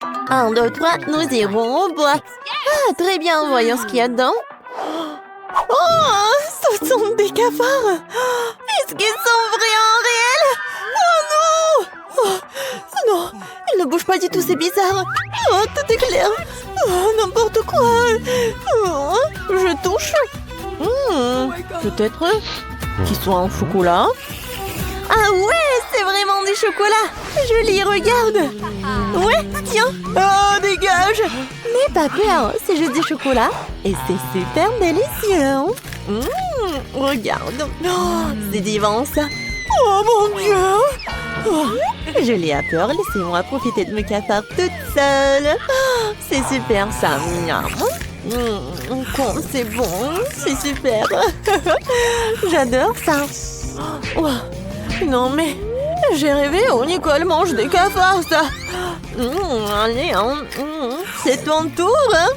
1, 2, 3, nous irons au bois. Ah, très bien, voyons ce qu'il y a dedans. Oh, ce sont des cafards. Est-ce qu'ils sont vraiment réels? Oh non! Oh, non, ils ne bougent pas du tout, c'est bizarre. Oh, tout est clair. Oh, n'importe quoi. Oh, je touche. Peut-être qu'ils sont en chocolat. Ah ouais, c'est vraiment du chocolat. Joli, regarde. Ouais, tiens. Oh, dégage. N'aie pas peur, c'est juste du chocolat. Et c'est super délicieux. Regarde. Oh, c'est divin, ça. Oh, mon Dieu. Oh, je l'ai à peur. Laissez-moi profiter de mes cafards toute seule. Oh, c'est super, ça. C'est bon. C'est super. J'adore ça. Oh. Non mais, j'ai rêvé où Nicole mange des cafards, ça. Allez, c'est ton tour, hein.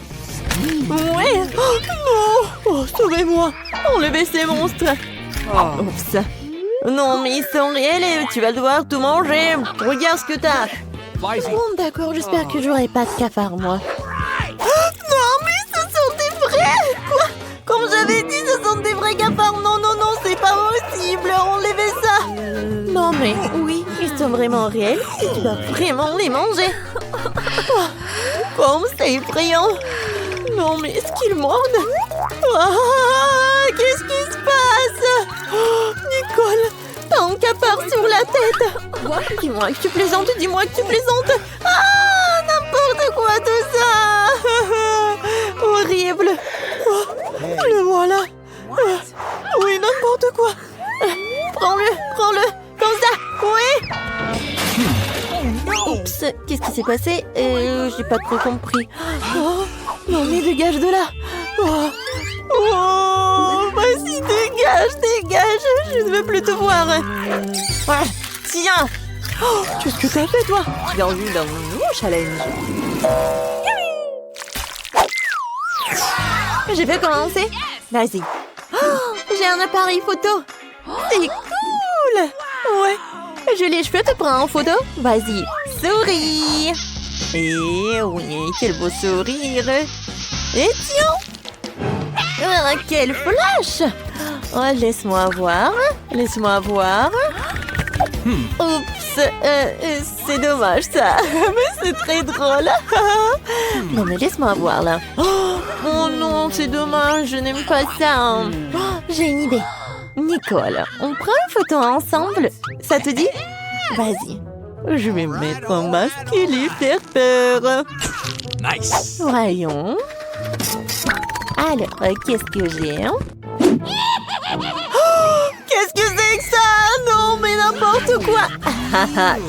Ouais. Oh non. Oh, sauvez-moi. Enlevez ces monstres. Oups. Non mais ils sont réels et tu vas devoir tout manger. Regarde ce que t'as. Bon d'accord, j'espère que j'aurai pas de cafards, moi. Non mais ce sont des vrais. Quoi? Comme j'avais dit, ce sont des vrais cafards. Non, non, non, c'est pas possible. Enlevez ça. Non mais oui, ils sont vraiment réels et tu dois vraiment les manger. Oh, comme c'est effrayant. Non mais est-ce qu'ils mordent? Oh, qu'est-ce qui se passe? Oh, Nicole, t'as un cafard sur la tête. Dis-moi que tu plaisantes, dis-moi que tu plaisantes. Ah, n'importe quoi tout ça. Horrible. Oh, le voilà. Oui, n'importe quoi. Prends-le. Comme ça, oui. Oups, qu'est-ce qui s'est passé? J'ai pas trop compris. Oh, non mais dégage de là. Oh, vas-y, dégage. Je ne veux plus te voir. Ouais, tiens. Oh, qu'est-ce que t'as fait, toi? Bienvenue dans mon nouveau challenge. Je peux commencer? Vas-y. Oh, j'ai un appareil photo. C'est cool. Ouais. Je les cheveux te prends en photo. Vas-y, souris. Et oui, quel beau sourire. Et tiens. Ah, quel flash. Oh, laisse-moi voir. Oups, c'est dommage ça. Mais c'est très drôle. Non mais laisse-moi voir là. Oh non, c'est dommage, je n'aime pas ça. Oh, j'ai une idée. Nicole, on prend une photo ensemble. Ça te dit? Vas-y. Je vais mettre un masque et lui faire peur. Nice. Voyons. Alors, qu'est-ce que j'ai? Oh, qu'est-ce que c'est que ça? Non, mais n'importe quoi.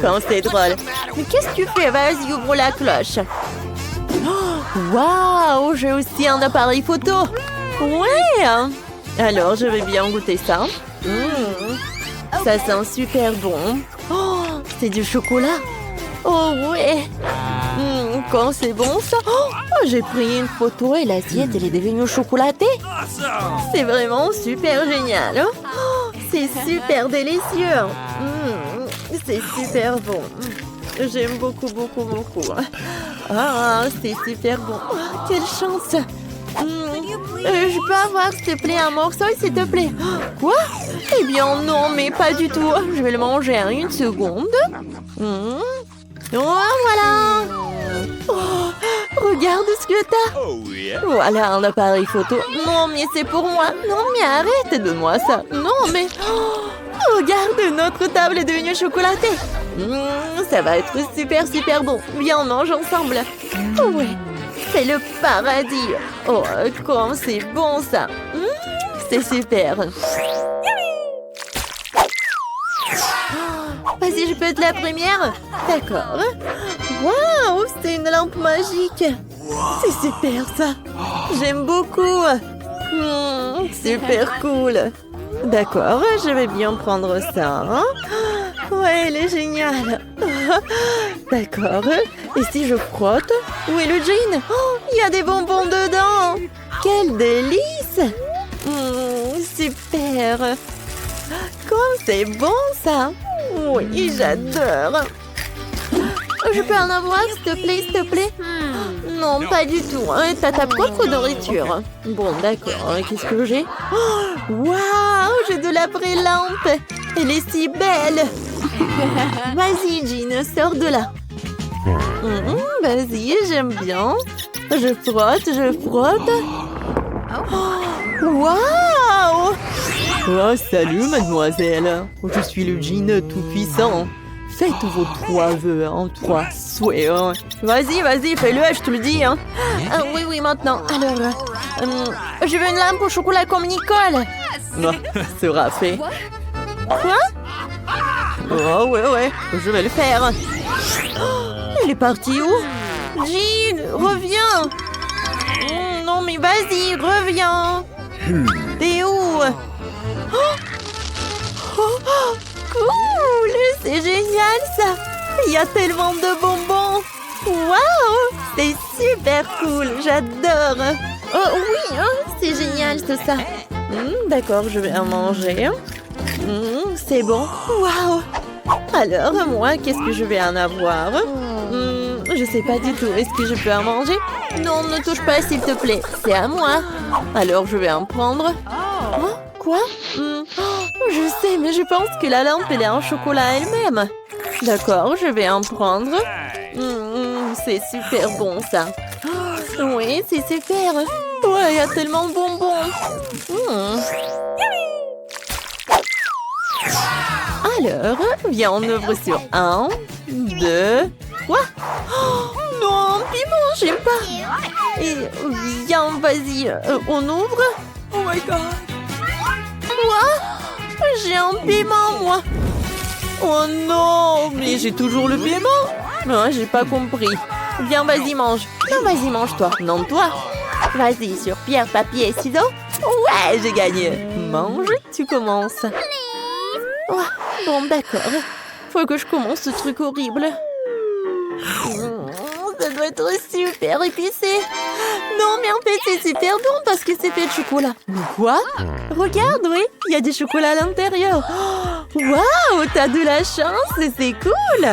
Quand c'est drôle. Mais qu'est-ce que tu fais? Vas-y, ouvre la cloche. Waouh, j'ai aussi un appareil photo. Ouais. Alors, je vais bien goûter ça. Ça sent super bon. Oh, c'est du chocolat. Oh, ouais. Quand c'est bon, ça. Oh, j'ai pris une photo et l'assiette, elle est devenue chocolatée. C'est vraiment super génial. Oh, c'est super délicieux. C'est super bon. J'aime beaucoup. Ah, c'est super bon. Oh, quelle chance. Je peux avoir, s'il te plaît, un morceau, s'il te plaît? Quoi? Eh bien, non, mais pas du tout. Je vais le manger en une seconde. Oh, voilà. Oh, regarde ce que t'as. Voilà un appareil photo. Non, mais c'est pour moi. Non, mais arrête, donne-moi ça. Non, mais... Oh, regarde, notre table est devenue chocolatée. Ça va être super bon. Viens, on mange ensemble. Oh, ouais. C'est le paradis. Oh, comme c'est bon ça. C'est super. Vas-y, je peux être la première? D'accord. Waouh, c'est une lampe magique. C'est super ça. J'aime beaucoup. Super cool. D'accord, je vais bien prendre ça. Ouais, elle est géniale. D'accord. Et si je frotte? Où est le jean? Oh, il y a des bonbons dedans. Quel délice. Super. Comme c'est bon ça. Oui, j'adore. Je peux en avoir, s'il te plaît, s'il te plaît? Non, pas du tout. T'as ta propre nourriture. Bon, d'accord. Qu'est-ce que j'ai? Waouh, j'ai de la vraie lampe. Elle est si belle. Vas-y, Jean, sors de là. Vas-y, j'aime bien. Je frotte, je frotte. Waouh! Oh, salut, mademoiselle. Je suis le djinn tout-puissant. Faites vos 3 vœux, 3 souhaits. Vas-y, vas-y, fais-le, je te le dis. Oui, oui, maintenant. Alors, je veux une lampe au chocolat comme Nicole. Sera fait. Quoi? Oh, ouais, je vais le faire. Elle est partie où? Jean, reviens. Non, mais vas-y, reviens. T'es où? Cool! C'est génial, ça! Il y a tellement de bonbons! Waouh! C'est super cool! J'adore! Oh oui! C'est génial, tout ça! D'accord, je vais en manger. C'est bon! Waouh! Alors, moi, qu'est-ce que je vais en avoir? Je sais pas du tout. Est-ce que je peux en manger? Non, ne touche pas, s'il te plaît. C'est à moi. Alors, je vais en prendre. Quoi? Je sais, mais je pense que la lampe, elle est en chocolat elle-même. D'accord, je vais en prendre. C'est super bon, ça. Oui, c'est super. Ouais, il y a tellement de bonbons. Alors, viens, on ouvre sur 1, 2, 3. Non, piment, j'aime pas. Et viens, vas-y, on ouvre. Oh my God. Quoi? J'ai un piment, moi. Oh non, mais j'ai toujours le piment. Non, j'ai pas compris. Viens, vas-y, mange. Non, vas-y, mange-toi. Non, toi. Vas-y, sur pierre, papier, ciseaux. Ouais, j'ai gagné. Mange, tu commences. Oh, bon, d'accord. Faut que je commence ce truc horrible. Ça doit être super épicé. Non, mais en fait, c'est super bon parce que c'est fait de chocolat. Mais quoi? Regarde, oui, il y a du chocolat à l'intérieur. Waouh, t'as de la chance, c'est cool.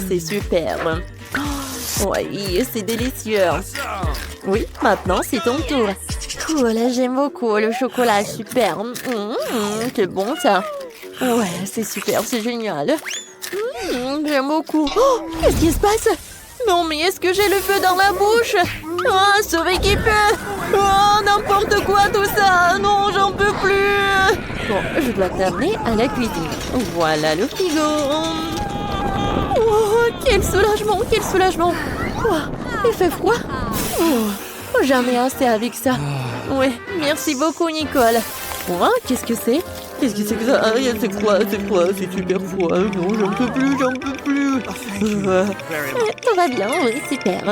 C'est super. Oui, c'est délicieux. Oui, maintenant, c'est ton tour. Cool, j'aime beaucoup le chocolat, super. C'est bon, ça. Ouais, c'est super, c'est génial. J'aime beaucoup. Oh, qu'est-ce qui se passe? Non, mais est-ce que j'ai le feu dans la bouche? Oh, sauver qui peut. Oh, n'importe quoi tout ça. Non, j'en peux plus. Bon, je dois t'amener à la cuisine. Voilà le frigo. Oh, quel soulagement, quel soulagement. Oh, il fait froid. Oh, j'en ai assez avec ça. Oui, merci beaucoup, Nicole. Oh, qu'est-ce que c'est? Qu'est-ce que c'est que ça? C'est froid, c'est super froid. Non, j'en peux plus, j'en peux plus. Tout va bien, oui, super.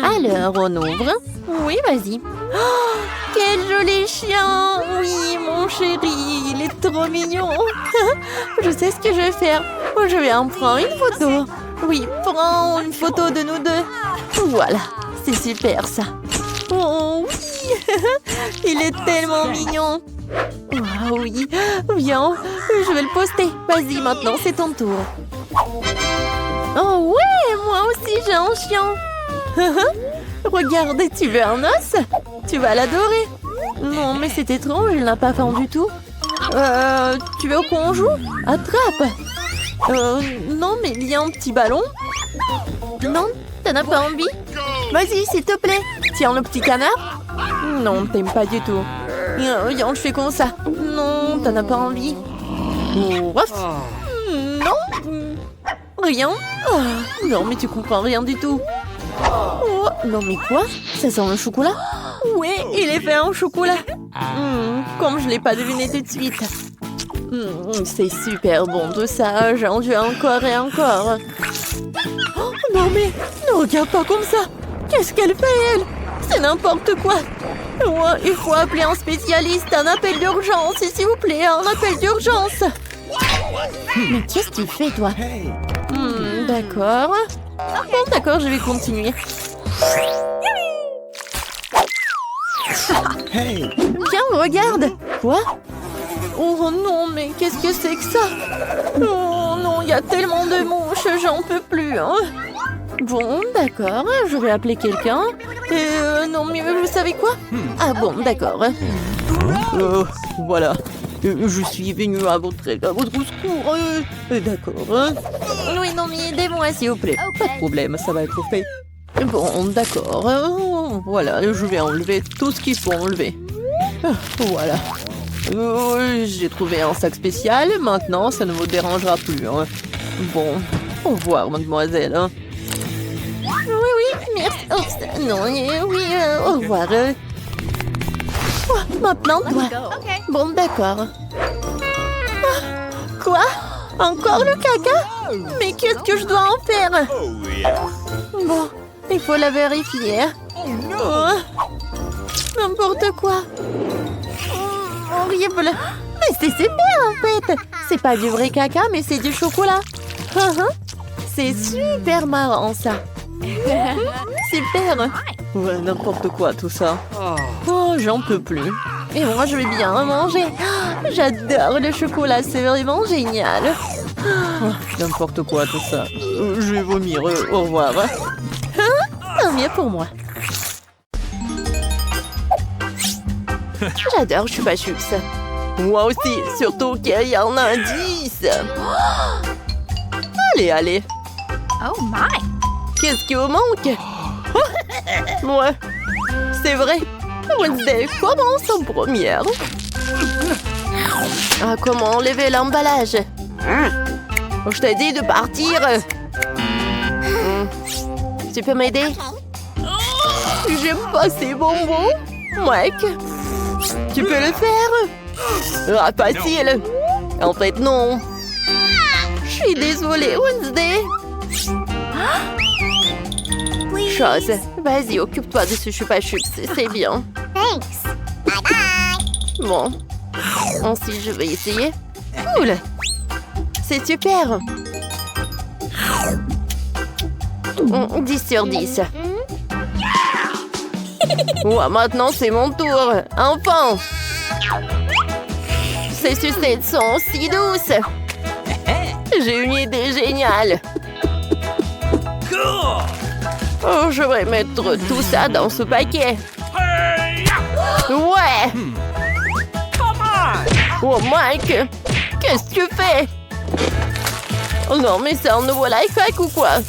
Alors, on ouvre. Oui, vas-y. Oh, quel joli chien. Oui, mon chéri, il est trop mignon. Je sais ce que je vais faire. Je vais en prendre une photo. Oui, prends une photo de nous deux. Voilà, c'est super ça. Oh oui, il est tellement mignon. Oh oui, viens, je vais le poster. Vas-y, maintenant c'est ton tour. Oh ouais, moi aussi j'ai un chien. Regarde, tu veux un os? Tu vas l'adorer. Non, mais c'est étrange, il n'a pas faim du tout. Tu veux qu'on joue? Attrape. Non, mais il y a un petit ballon. Non, t'en as pas envie? Vas-y, s'il te plaît. Tiens, le petit canard. Non, t'aimes pas du tout. Viens, je fais comme ça. Non, t'en as pas envie. Non. Rien. Oh, non, mais tu comprends rien du tout. Oh, non, mais quoi? Ça sent le chocolat? Oui, il est fait en chocolat. Comme je l'ai pas deviné tout de suite. C'est super bon tout ça. J'en veux encore et encore. Oh, non, mais ne regarde pas comme ça. Qu'est-ce qu'elle fait, elle? C'est n'importe quoi. Oh, il faut appeler un spécialiste, un appel d'urgence, s'il vous plaît, un appel d'urgence. Mais qu'est-ce que tu fais, toi? D'accord. Bon, d'accord, je vais continuer. Tiens, regarde. Quoi? Oh non, mais qu'est-ce que c'est que ça? Oh non, il y a tellement de mouches, j'en peux plus. Hein. Bon, d'accord, je vais appeler quelqu'un. Non, mais vous savez quoi? Ah bon, d'accord. Voilà, je suis venue à votre secours. D'accord. Oui, non, mais aidez-moi, s'il vous plaît. Pas de problème, ça va être fait. Bon, d'accord. Voilà, je vais enlever tout ce qu'il faut enlever. Voilà. J'ai trouvé un sac spécial. Maintenant, ça ne vous dérangera plus. Hein. Bon, au revoir, mademoiselle. Hein. Oui, merci. Oh, non, oui, au revoir. Oh, maintenant, toi. Bon, d'accord. Quoi? Encore le caca? Mais qu'est-ce que je dois en faire? Bon, il faut la vérifier. Oh, n'importe quoi. Horrible. Mais c'est super en fait. C'est pas du vrai caca, mais c'est du chocolat. C'est super marrant ça. Super. Ouais, n'importe quoi tout ça. Oh, j'en peux plus. Et moi, je vais bien manger. J'adore le chocolat, c'est vraiment génial. N'importe quoi tout ça. Je vais vomir. Au revoir. Tant mieux pour moi. J'adore Chupa Chups. Moi aussi, surtout qu'il y en a un 10. Allez, allez. Oh my! Qu'est-ce qui vous manque? Ouais, c'est vrai. Wednesday commence en première. Ah, comment enlever l'emballage? Je t'ai dit de partir. Tu peux m'aider? J'aime pas ces bonbons. Mike, tu peux le faire? Ah, facile. En fait, non. Je suis désolée, Wednesday. Chose. Vas-y, occupe-toi de ce Chupa Chups, c'est bien. Thanks. Bye bye. Bon. Ensuite, je vais essayer. Cool. C'est super. 10 sur 10. Ouais, maintenant, c'est mon tour. Enfin. Ces sucettes sont si douces. J'ai une idée géniale. Oh, je vais mettre tout ça dans ce paquet. Ouais. Oh, Mike, qu'est-ce que tu fais? Oh non, mais c'est un nouveau life hack ou quoi?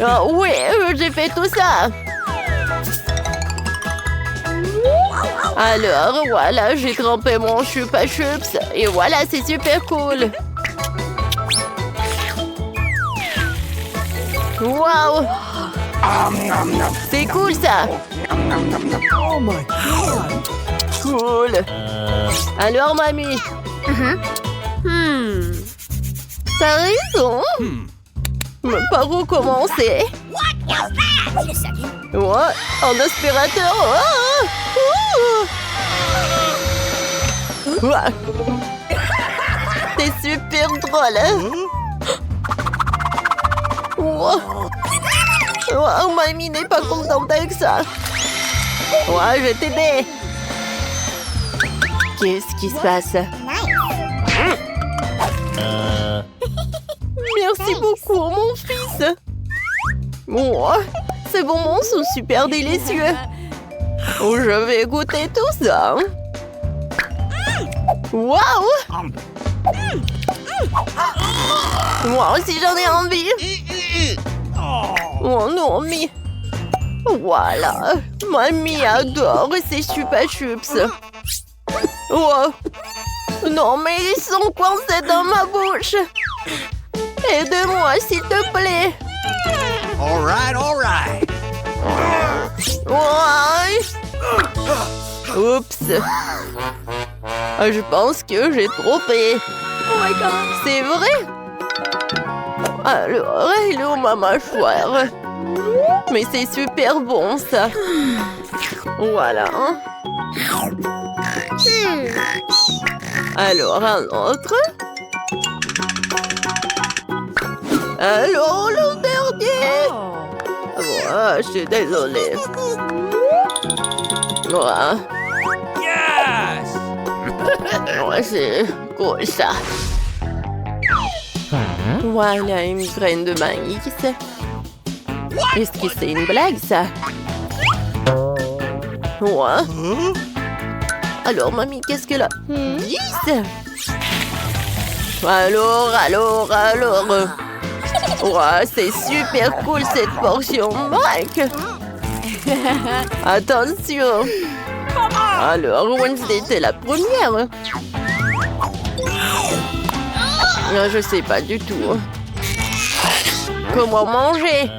Oh, oui, j'ai fait tout ça. Alors, voilà, j'ai trempé mon Chupa Chups. Et voilà, c'est super cool. Wow! C'est cool ça! Oh my god! Cool! Alors, mamie? T'as raison! Mais par où commencer? Ouais, un aspirateur! Ouais. C'est super drôle! Wow. Oh, mamie n'est pas contente avec ça. Ouais, je vais t'aider. Qu'est-ce qui se passe? Merci beaucoup, mon fils. Oh, ces bonbons sont super délicieux. Oh, je vais goûter tout ça. Waouh! Moi aussi, j'en ai envie. Oh non, mais... Voilà. Mamie adore ces Chupa Chups. Oh. Non, mais ils sont coincés dans ma bouche. Aide-moi, s'il te plaît. All right. Ouais. Oups. Je pense que j'ai trompé. Oh my god! C'est vrai? Alors, il est où ma mâchoire? Mais c'est super bon, ça. Voilà. Alors, un autre. Alors, le dernier. Ouais, je suis désolée. Ouais. Yes! Ouais, c'est cool ça. Voilà une graine de maïs. Est-ce que c'est une blague ça? Ouais. Alors, mamie, qu'est-ce qu'elle a? 10. Alors. Ouais, c'est super cool cette portion, Mike. Attention. Alors, Wednesday était la première. Je sais pas du tout. Comment manger?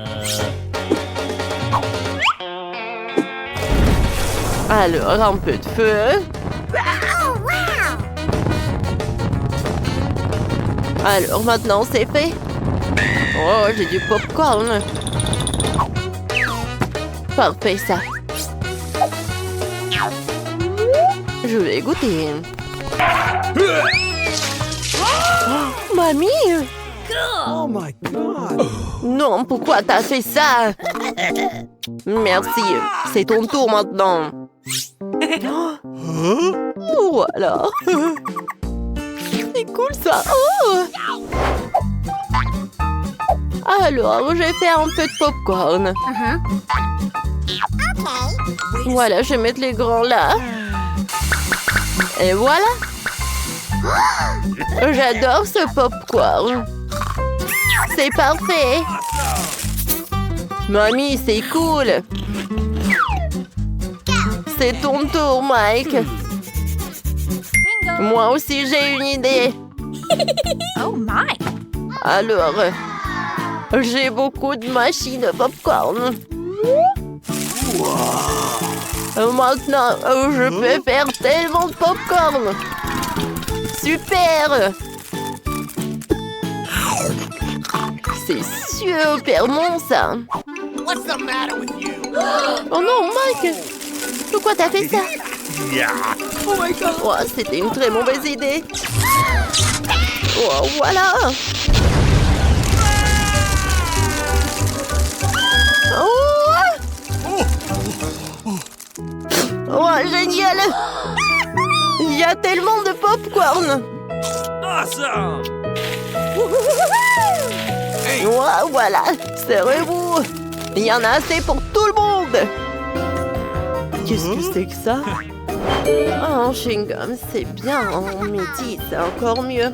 Alors, un peu de feu. Alors, maintenant, c'est fait. Oh, j'ai du popcorn. Parfait, ça. Je vais goûter. Oh, mamie! Oh my God! Non, pourquoi t'as fait ça? Merci, c'est ton tour maintenant. Voilà. C'est cool ça. Oh! Alors, je vais faire un peu de popcorn. Voilà, je vais mettre les grands là. Et voilà. J'adore ce popcorn. C'est parfait. Mamie, c'est cool. C'est ton tour, Mike. Moi aussi, j'ai une idée. Oh my! Alors, j'ai beaucoup de machines de popcorn. Maintenant, je peux faire tellement de popcorn. Super! C'est super bon, ça. What's the matter with you? Oh non, Mike! Pourquoi t'as fait ça? Yeah. Oh my God! Oh, c'était une très mauvaise idée. Oh, voilà! Oh! Oh, génial! Il y a tellement de popcorn! Awesome! Oh, voilà! Serrez-vous! Il y en a assez pour tout le monde! Qu'est-ce que c'est que ça? Oh, chewing-gum, c'est bien. Mais dis, c'est encore mieux.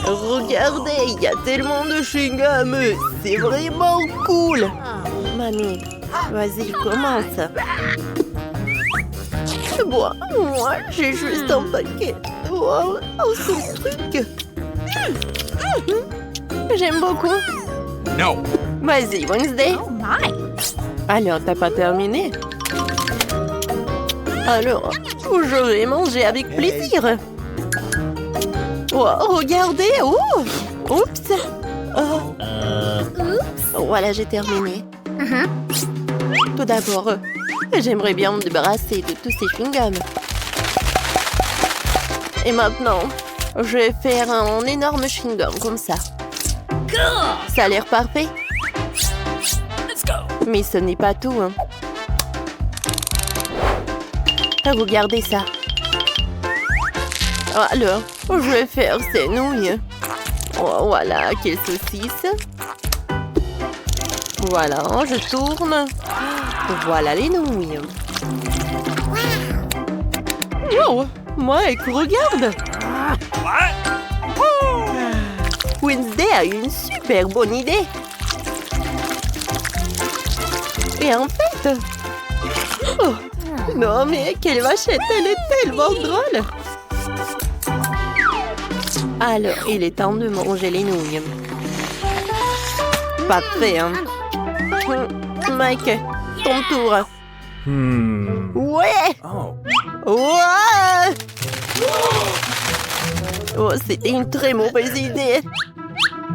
Regardez, il y a tellement de chewing-gum. C'est vraiment cool. Mamie, vas-y, commence. Bon, moi, j'ai juste un paquet. Wow, ce truc. J'aime beaucoup. No. Vas-y, Wednesday. Oh my! Alors, t'as pas terminé? Alors, je vais manger avec plaisir. Oh, regardez. Oh, oups. Oh. Voilà, j'ai terminé. Tout d'abord, j'aimerais bien me débarrasser de tous ces chewing-gums. Et maintenant, je vais faire un énorme chewing-gum comme ça. Ça a l'air parfait. Mais ce n'est pas tout, hein. Regardez ça. Alors, je vais faire ces nouilles. Oh, voilà, quelle saucisse. Voilà, je tourne. Voilà les nouilles. Oh, Mike, regarde. Wednesday a une super bonne idée. Et en fait... Oh, non, mais quelle vachette, elle est tellement drôle. Alors, il est temps de manger les nouilles. Parfait, hein. Mike, ton tour. Ouais. Ouais. Oh, c'était une très mauvaise idée.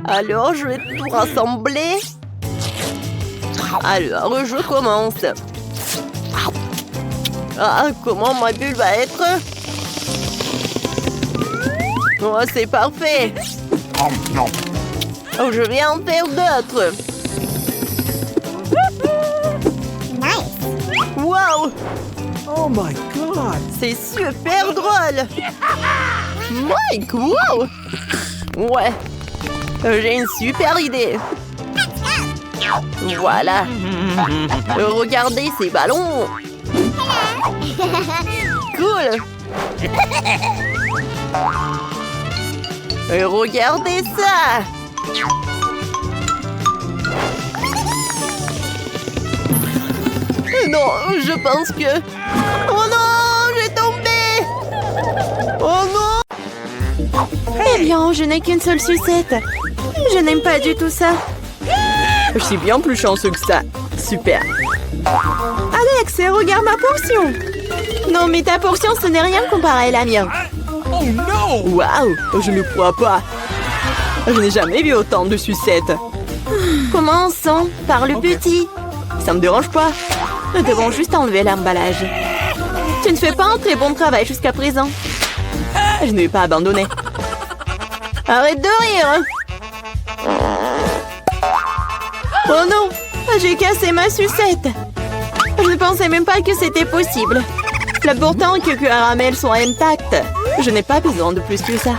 Alors, je vais tout rassembler. Alors, je commence. Ah, comment ma bulle va être? Oh, c'est parfait. Oh, je vais en faire d'autres. Wow. Oh my god! C'est super drôle. Mike, wow. Ouais. J'ai une super idée. Voilà. Regardez ces ballons. Cool. Regardez ça. Non, je pense que... Oh non, j'ai tombé. Oh non. Eh bien, je n'ai qu'une seule sucette. Je n'aime pas du tout ça. Je suis bien plus chanceux que ça. Super. Alex, regarde ma portion. Non, mais ta portion, ce n'est rien comparé à la mienne. Oh no! Waouh, je ne crois pas. Je n'ai jamais vu autant de sucettes. Commençons par le petit. Ça me dérange pas. Nous devons juste enlever l'emballage. Tu ne fais pas un très bon travail jusqu'à présent. Je ne vais pas abandonner. Arrête de rire. Oh non, j'ai cassé ma sucette. Je ne pensais même pas que c'était possible. L'important est que le caramel soit intact. Je n'ai pas besoin de plus que ça.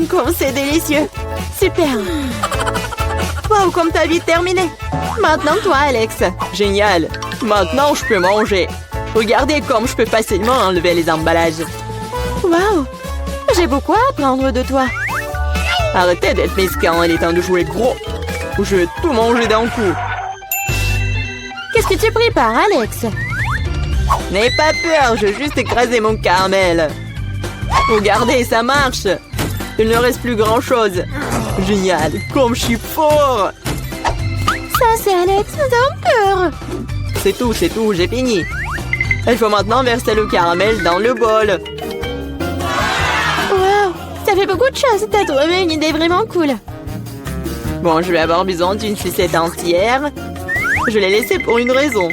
Comme c'est délicieux. Super. Wow, comme t'as vite terminé. Maintenant, toi, Alex. Génial. Maintenant, je peux manger. Regardez comme je peux facilement enlever les emballages. Wow. J'ai beaucoup à apprendre de toi. Arrêtez d'être mesquin, il est temps de jouer gros. Je vais tout manger d'un coup. Qu'est-ce que tu prépares, Alex? N'aie pas peur, je vais juste écraser mon caramel. Regardez, ça marche. Il ne reste plus grand-chose. Génial, comme je suis fort. Ça, c'est Alex, nous avons peur. C'est tout, j'ai fini. Il faut maintenant verser le caramel dans le bol. Wow, ça fait beaucoup de choses. T'as trouvé une idée vraiment cool. Bon, je vais avoir besoin d'une sucette entière. Je l'ai laissée pour une raison.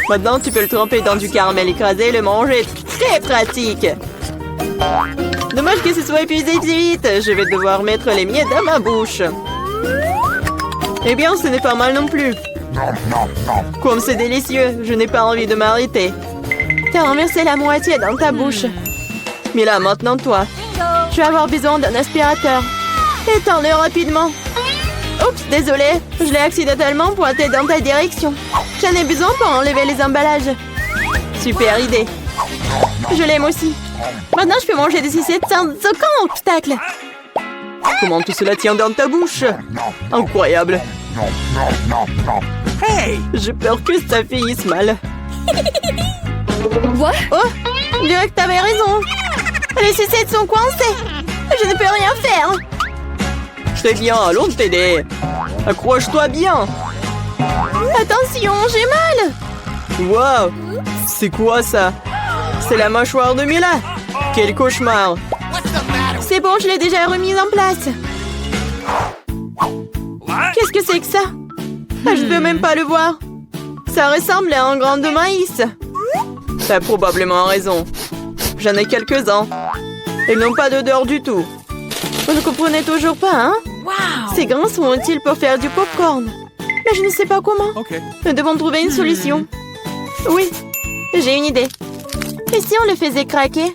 Maintenant, tu peux le tremper dans du caramel écrasé et le manger. Très pratique. Dommage que ce soit épuisé si vite. Je vais devoir mettre les miettes dans ma bouche. Eh bien, ce n'est pas mal non plus. Comme c'est délicieux, je n'ai pas envie de m'arrêter. T'as renversé la moitié dans ta bouche. Mais là, maintenant, toi. Je vais avoir besoin d'un aspirateur. Étends-le rapidement. Oups, désolé. Je l'ai accidentellement pointé dans ta direction. J'en ai besoin pour enlever les emballages. Super idée. Je l'aime aussi. Maintenant, je peux manger des sucettes sans aucun obstacle. Comment tout cela tient dans ta bouche? Incroyable. Hey! J'ai peur que ça finisse mal. What? Oh, je dirais que t'avais raison. Les sucettes sont coincées. Je ne peux rien faire. Très bien, allons t'aider. Accroche-toi bien. Attention, j'ai mal. Wow, c'est quoi ça? C'est la mâchoire de Mila. Quel cauchemar. C'est bon, je l'ai déjà remise en place. Qu'est-ce que c'est que ça? Je ne peux même pas le voir. Ça ressemble à un grain de maïs. T'as probablement raison. J'en ai quelques-uns. Ils n'ont pas d'odeur du tout. Vous ne comprenez toujours pas, hein? Wow! Ces grains sont utiles pour faire du popcorn. Mais je ne sais pas comment. Okay. Nous devons trouver une solution. Oui, j'ai une idée. Et si on le faisait craquer?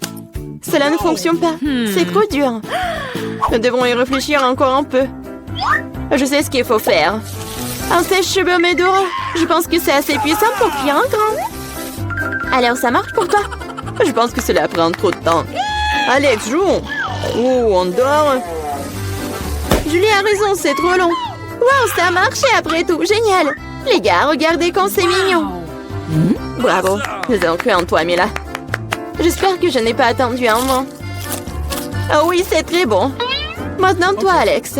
Cela ne fonctionne pas. C'est trop dur. Nous devons y réfléchir encore un peu. Je sais ce qu'il faut faire. Un sèche-cheveux Medora. Je pense que c'est assez puissant pour cuire un grain. Alors, ça marche pour toi? Je pense que cela prend trop de temps. Alex, jouons. Oh, on dort. Julie a raison, c'est trop long. Wow, ça a marché après tout. Génial. Les gars, regardez comme c'est mignon. Bravo. Nous avons cru en toi, Mila. J'espère que je n'ai pas attendu un moment. Oh oui, c'est très bon. Maintenant, toi, Alex.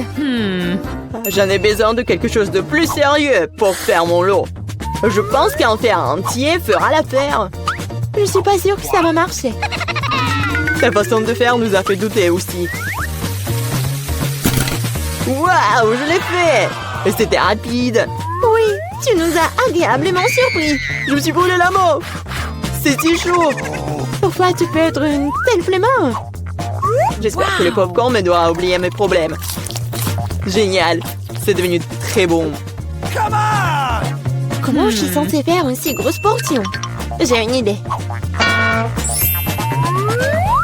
J'en ai besoin de quelque chose de plus sérieux pour faire mon lot. Je pense qu'en faire un entier fera l'affaire. Je suis pas sûre que ça va marcher. Ta façon de faire nous a fait douter aussi. Waouh, je l'ai fait! Et c'était rapide. Oui, tu nous as agréablement surpris. Je me suis brûlé la main. C'est si chaud. Pourquoi tu peux être une telle flemmard? J'espère que le popcorn me doit oublier mes problèmes. Génial. C'est devenu très bon. Come on! Comment je suis censée faire une si grosse portion? J'ai une idée.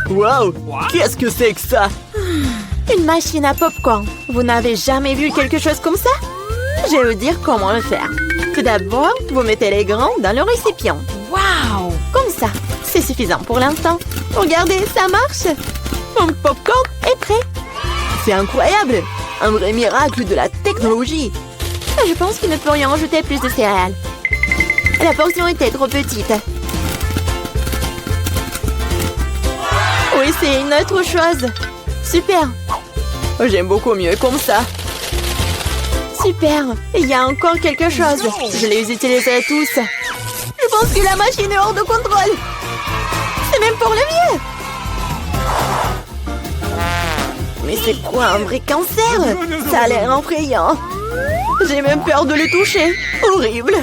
Wow! Qu'est-ce que c'est que ça? Une machine à popcorn. Vous n'avez jamais vu quelque chose comme ça? Je vais vous dire comment le faire. Tout d'abord, vous mettez les grains dans le récipient. Wow! Comme ça. C'est suffisant pour l'instant. Regardez, ça marche. Mon popcorn est prêt. C'est incroyable! Un vrai miracle de la technologie! Je pense que nous pourrions ajouter plus de céréales. La portion était trop petite. Oui, c'est une autre chose. Super. J'aime beaucoup mieux comme ça. Super. Il y a encore quelque chose. Je les utiliserai tous. Je pense que la machine est hors de contrôle. C'est même pour le mieux. Mais c'est quoi un vrai cancer? Ça a l'air effrayant. J'ai même peur de le toucher. Horrible.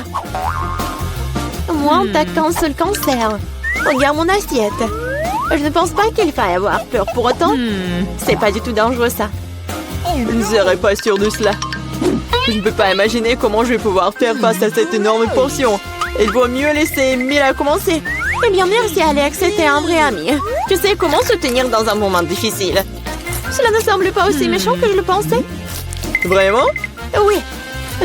Moi, on t'a qu'un seul cancer. Regarde mon assiette. Je ne pense pas qu'il faille avoir peur pour autant. C'est pas du tout dangereux, ça. Je ne serais pas sûre de cela. Je ne peux pas imaginer comment je vais pouvoir faire face à cette énorme portion. Il vaut mieux laisser Mila commencer. Eh bien, merci Alex, c'était un vrai ami. Tu sais comment se tenir dans un moment difficile. Cela ne semble pas aussi méchant que je le pensais. Vraiment? Oui,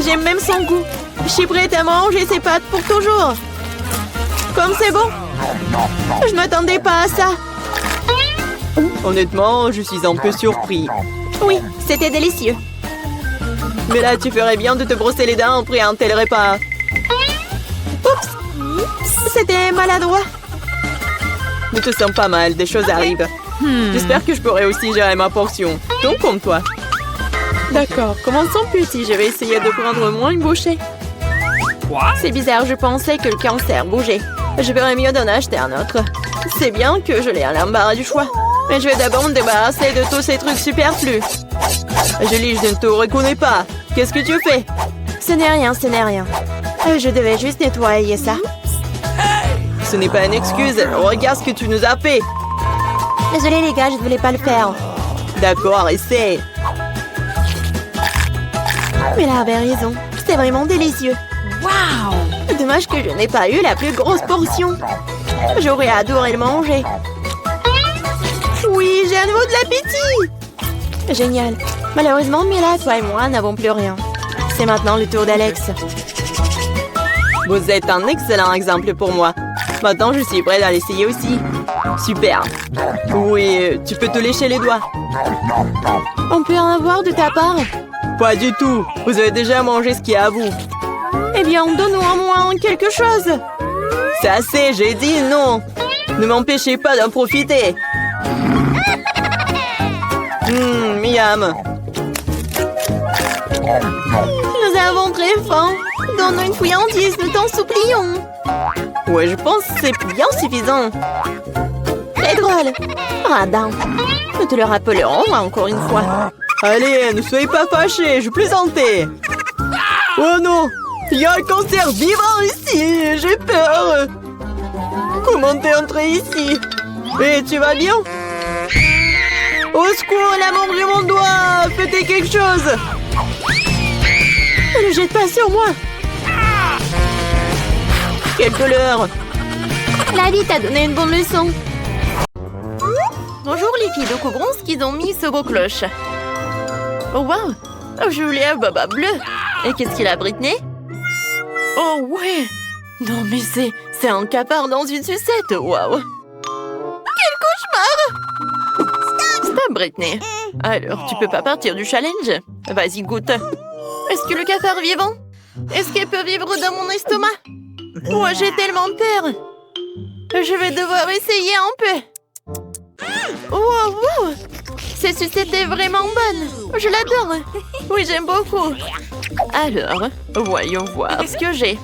j'aime même son goût. Je suis prête à manger ses pâtes pour toujours. Comme c'est bon. Je ne m'attendais pas à ça. Honnêtement, je suis un peu surpris. Oui, c'était délicieux. Mais là, tu ferais bien de te brosser les dents après un tel repas. Oups, c'était maladroit. Ne te sens pas mal, des choses arrivent. J'espère que je pourrai aussi gérer ma portion. Donc comme toi. D'accord, commençons petit. Je vais essayer de prendre moins une bouchée. C'est bizarre, je pensais que le cancer bougeait. Je verrais mieux d'en acheter un autre. C'est bien que je l'ai à l'embarras du choix. Mais je vais d'abord me débarrasser de tous ces trucs superflus. Julie, je ne te reconnais pas. Qu'est-ce que tu fais? Ce n'est rien, ce n'est rien. Je devais juste nettoyer ça. Ce n'est pas une excuse. Regarde ce que tu nous as fait. Désolée les gars, je ne voulais pas le faire. D'accord, essaie. Mais là avait raison. C'est vraiment délicieux. Wow! Dommage que je n'ai pas eu la plus grosse portion. J'aurais adoré le manger. Oui, j'ai à nouveau de l'appétit. Génial. Malheureusement, Mila, toi et moi n'avons plus rien. C'est maintenant le tour d'Alex. Vous êtes un excellent exemple pour moi. Maintenant, je suis prête à l'essayer aussi. Super. Oui, tu peux te lécher les doigts. On peut en avoir de ta part? Pas du tout. Vous avez déjà mangé ce qui est à vous. Eh bien, donne-nous au moins quelque chose. C'est assez, j'ai dit non. Ne m'empêchez pas d'en profiter. Miam. Nous avons très faim. Donne-nous une friandise, nous t'en supplions. Ouais, je pense que c'est bien suffisant. Très drôle. Radin. Nous te le rappellerons encore une fois. Allez, ne soyez pas fâchés, je plaisantais. Oh non, il y a un cancer vivant ici, j'ai peur. Comment t'es entré ici? Et tu vas bien? Au secours, elle a mangé mon doigt. Faites quelque chose. Ne le jette pas sur moi. Quelle douleur. La vie t'a donné une bonne leçon. Bonjour les filles, découvrons ce qu'ils ont mis sur vos cloches. Oh wow, Julia Baba Bleu. Et qu'est-ce qu'il a, Britney? Oh ouais. Non mais c'est un cafard dans une sucette, waouh. Quel cauchemar. Stop Britney. Alors, tu peux pas partir du challenge? Vas-y, goûte. Est-ce que le cafard est vivant? Est-ce qu'elle peut vivre dans mon estomac? Moi, j'ai tellement peur. Je vais devoir essayer un peu. Wow, wow. Cette sucette est vraiment bonne. Je l'adore. Oui, j'aime beaucoup. Alors, voyons voir ce que j'ai.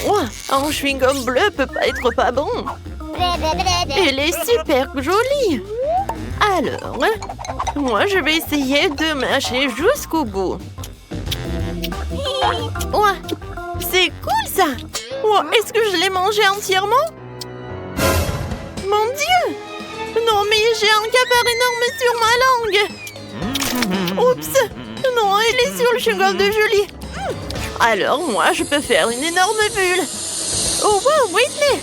Wow, un chewing-gum bleu peut pas être pas bon. Elle est super jolie. Alors, moi, je vais essayer de mâcher jusqu'au bout. Ouais, c'est cool ça. Ouais, est-ce que je l'ai mangé entièrement? Mon Dieu! Non, mais j'ai un cafard énorme sur ma langue. Oups! Non, il est sur le chewing-gum de Julie. Alors, moi, je peux faire une énorme bulle. Oh, wow, Whitney!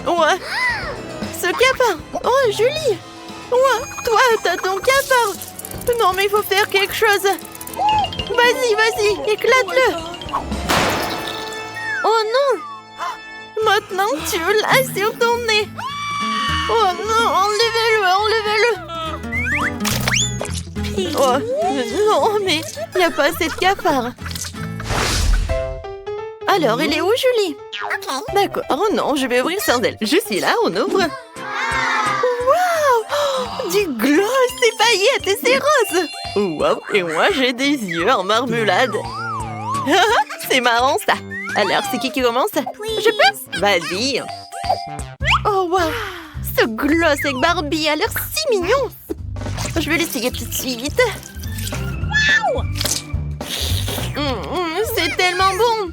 Ouais. Ce cafard! Oh, Julie! Ouais, toi, t'as ton cafard! Non, mais il faut faire quelque chose! Vas-y, éclate-le! Oh non! Maintenant, tu l'as sur ton nez! Oh non, enlevez-le! Oh, non, mais il n'y a pas assez de cafards! Alors, elle est où, Julie? D'accord, oh non, je vais ouvrir sans elle. Je suis là, on ouvre. Waouh! Oh, du gloss, des paillettes et c'est rose. Waouh, et moi j'ai des yeux en marmelade. C'est marrant ça. Alors, c'est qui commence? Je peux? Vas-y. Oh waouh, ce gloss avec Barbie a l'air si mignon. Je vais l'essayer tout de suite. C'est tellement bon.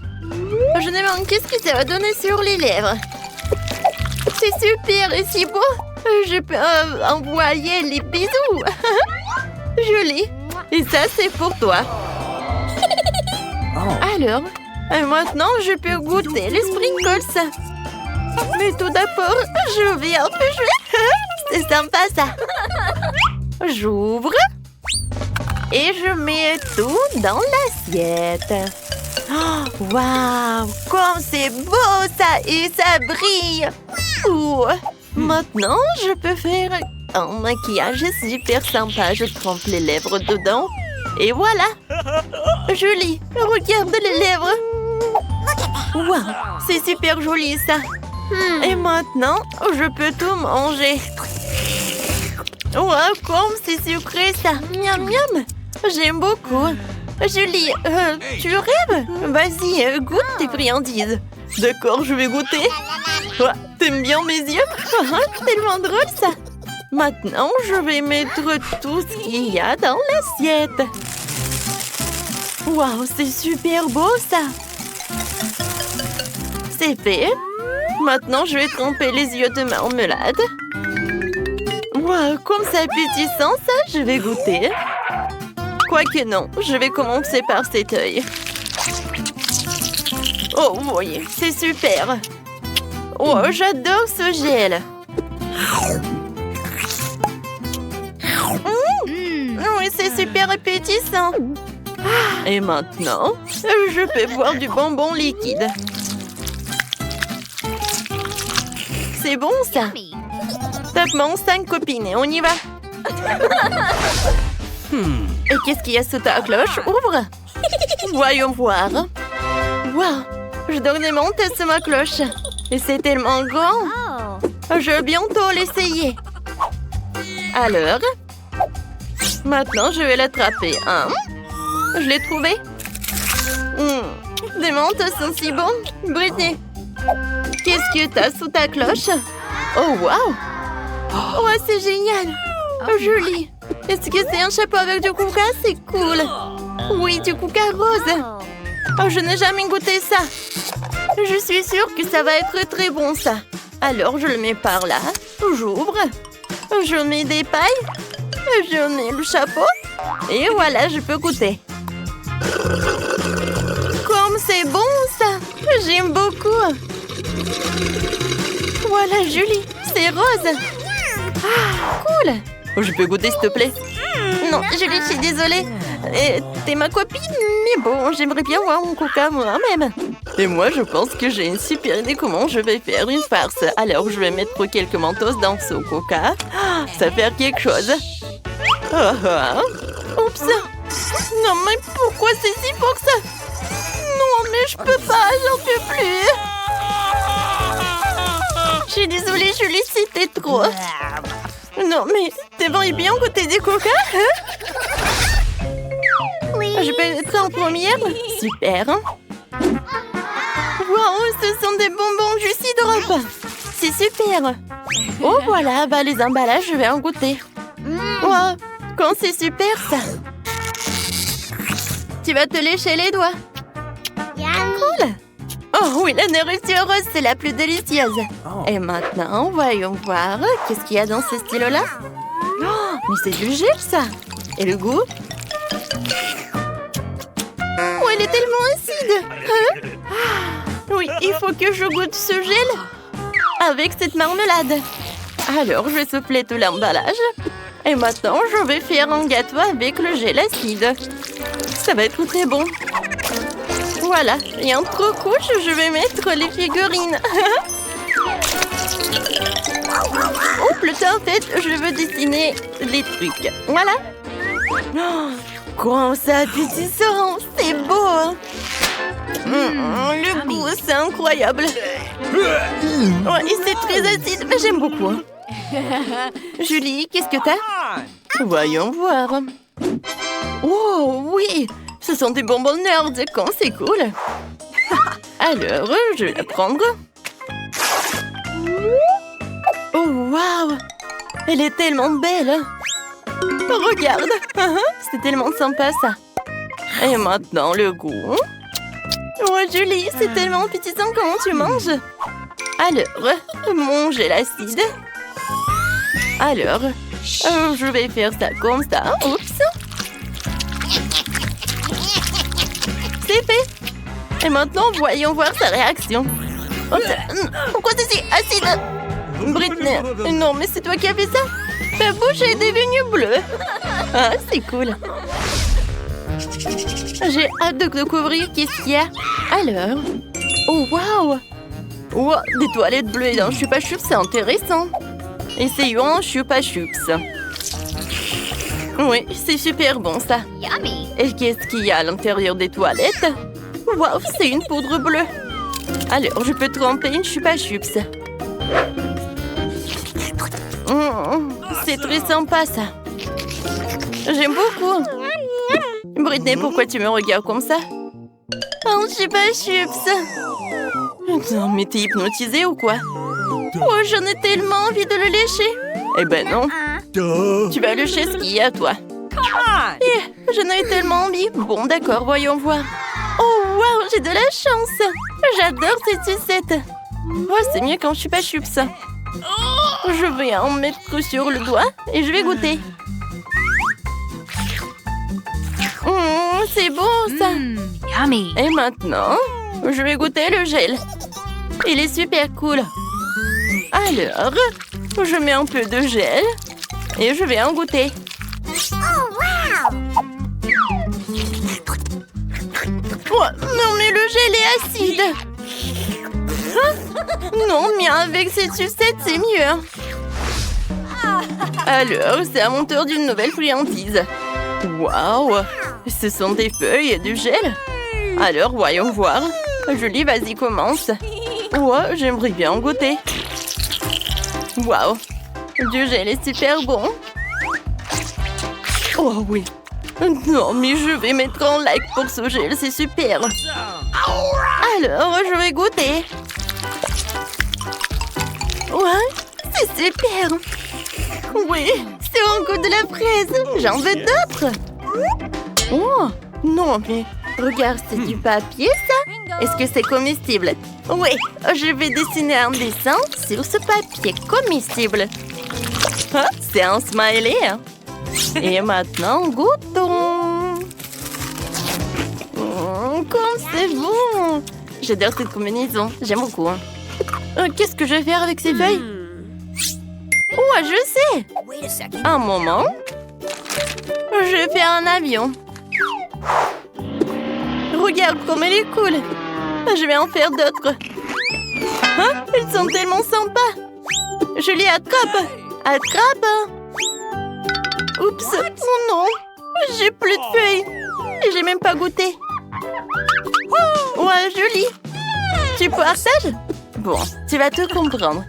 Je me demande qu'est-ce que ça va donner sur les lèvres. C'est super et si beau. Je peux envoyer les bisous. Joli. Et ça, c'est pour toi. Alors, maintenant, je peux goûter les sprinkles. Mais tout d'abord, je vais un peu jouer. C'est sympa, ça. J'ouvre. Et je mets tout dans l'assiette. Oh, waouh! Comme c'est beau ça et ça brille! Ouh. Maintenant, je peux faire un maquillage super sympa. Je trempe les lèvres dedans. Et voilà! Joli! Regarde les lèvres! Waouh! C'est super joli ça! Et maintenant, je peux tout manger. Waouh! Comme c'est sucré ça! Miam miam! J'aime beaucoup! Julie, tu rêves? Vas-y, goûte tes friandises. D'accord, je vais goûter. Ouais, t'aimes bien mes yeux? Tellement drôle ça. Maintenant, je vais mettre tout ce qu'il y a dans l'assiette. Waouh, c'est super beau ça. C'est fait. Maintenant, je vais tremper les yeux de marmelade. Waouh, comme c'est appétissant ça, je vais goûter. Quoique non, je vais commencer par cet œil. Oh oui, c'est super. Oh, j'adore ce gel. Oui, c'est super appétissant. Et maintenant, je peux boire du bonbon liquide. C'est bon ça. Tapement 5 copines et on y va. Et qu'est-ce qu'il y a sous ta cloche? Ouvre. Voyons voir. Waouh, je donne des montes sur ma cloche. Et c'est tellement grand. Je vais bientôt l'essayer. Alors, maintenant je vais l'attraper. Je l'ai trouvé. Des menthes sont si bons. Britney, qu'est-ce que t'as sous ta cloche? Oh, waouh. Oh, c'est génial. Joli. Est-ce que c'est un chapeau avec du coca? C'est cool. Oui, du coca rose. Oh, je n'ai jamais goûté ça. Je suis sûre que ça va être très bon, ça. Alors, je le mets par là. J'ouvre. Je mets des pailles. Je mets le chapeau. Et voilà, je peux goûter. Comme c'est bon, ça. J'aime beaucoup. Voilà, Julie. C'est rose. Ah, cool. Je peux goûter, s'il te plaît? Non, Julie, je suis désolée. T'es ma copine, mais bon, j'aimerais bien voir mon coca moi-même. Et moi, je pense que j'ai une super idée comment je vais faire une farce. Alors, je vais mettre quelques mentos dans ce coca. Ça va faire quelque chose. Oups. Non, mais pourquoi c'est si fort que ça? Non, mais je peux pas, j'en peux plus. Je suis désolée, Julie, c'était trop. Non, mais t'aimerais bien goûter des coca, hein? Oui. Je peux être en première? Super. Wow, ce sont des bonbons Juicy Drop. C'est super. Oh, voilà, bah les emballages, je vais en goûter. Wow, quand c'est super, ça. Tu vas te lécher les doigts. Cool. Oh oui, la nourriture rose, c'est la plus délicieuse. Et maintenant, voyons voir. Qu'est-ce qu'il y a dans ce stylo-là? Oh, mais c'est du gel, ça. Et le goût? Oh, il est tellement acide. Oui, il faut que je goûte ce gel avec cette marmelade. Alors, je vais souffler tout l'emballage. Et maintenant, je vais faire un gâteau avec le gel acide. Ça va être très bon. Voilà, et entre couches, je vais mettre les figurines. Ou plutôt, en fait, je veux dessiner les trucs. Voilà. Oh, comment ça appétissant, c'est beau. Le goût, c'est incroyable. Ouais, et c'est très acide, mais j'aime beaucoup. Julie, qu'est-ce que t'as? Voyons voir. Oh, oui, ce sont des bonbons nerds, quand c'est cool. Alors, je vais la prendre. Oh, waouh! Elle est tellement belle! Regarde! C'est tellement sympa, ça! Et maintenant, le goût. Oh, Julie, c'est tellement appétissant. Comment tu manges? Alors, mon gel acide. Alors, je vais faire ça comme ça. Oups! C'est fait! Et maintenant, voyons voir sa réaction. Oh, pourquoi c'est si acide? Britney, non, mais c'est toi qui as fait ça? Ta bouche est devenue bleue. Ah, c'est cool. J'ai hâte de découvrir qu'est-ce qu'il y a. Alors... Oh, waouh! Oh, des toilettes bleues dans Chupa Chups, c'est intéressant. Essayons un Chupa Chups. Oui, c'est super bon, ça. Et qu'est-ce qu'il y a à l'intérieur des toilettes? Waouh, c'est une poudre bleue. Alors, je peux tremper une Chupa Chups. C'est très sympa, ça. J'aime beaucoup. Britney, pourquoi tu me regardes comme ça? Un Chupa Chups. Non, mais t'es hypnotisée ou quoi? Oh, j'en ai tellement envie de le lécher. Eh ben non. Tu vas lécher ce qu'il y a, toi. J'en ai tellement envie. Bon, d'accord, voyons voir. Oh, waouh, j'ai de la chance. J'adore ces sucettes. Oh, c'est mieux quand Chupa Chups. Je vais en mettre sur le doigt et je vais goûter. C'est bon, ça. Yummy. Et maintenant, je vais goûter le gel. Il est super cool. Alors, je mets un peu de gel et je vais en goûter. Oh, non, mais le gel est acide. Non, mais avec cette sucette, c'est mieux. Alors, c'est à mon tour d'une nouvelle friandise. Waouh! Ce sont des feuilles et du gel. Alors, voyons voir. Julie, vas-y, commence. Oh, j'aimerais bien en goûter. Waouh! Du gel est super bon. Oh oui. Non, mais je vais mettre un like pour ce gel, c'est super. Alors, je vais goûter. Ouais, c'est super. Oui, c'est un goût de la fraise. J'en veux d'autres. Oh, non, mais regarde, c'est du papier, ça? Est-ce que c'est comestible? Oui, je vais dessiner un dessin sur ce papier comestible. Ah, c'est un smiley. Et maintenant, goûtons. Comme c'est bon. J'adore cette combinaison. J'aime beaucoup. Qu'est-ce que je vais faire avec ces feuilles? Oh, je sais. Un moment. Je vais faire un avion. Regarde comme elle est cool. Je vais en faire d'autres. Hein? Ils sont tellement sympas. Je les attrape. Attrape. Oups. Oh non. J'ai plus de feuilles. Et j'ai même pas goûté. Ouais, joli. Tu partages? Bon, tu vas tout comprendre.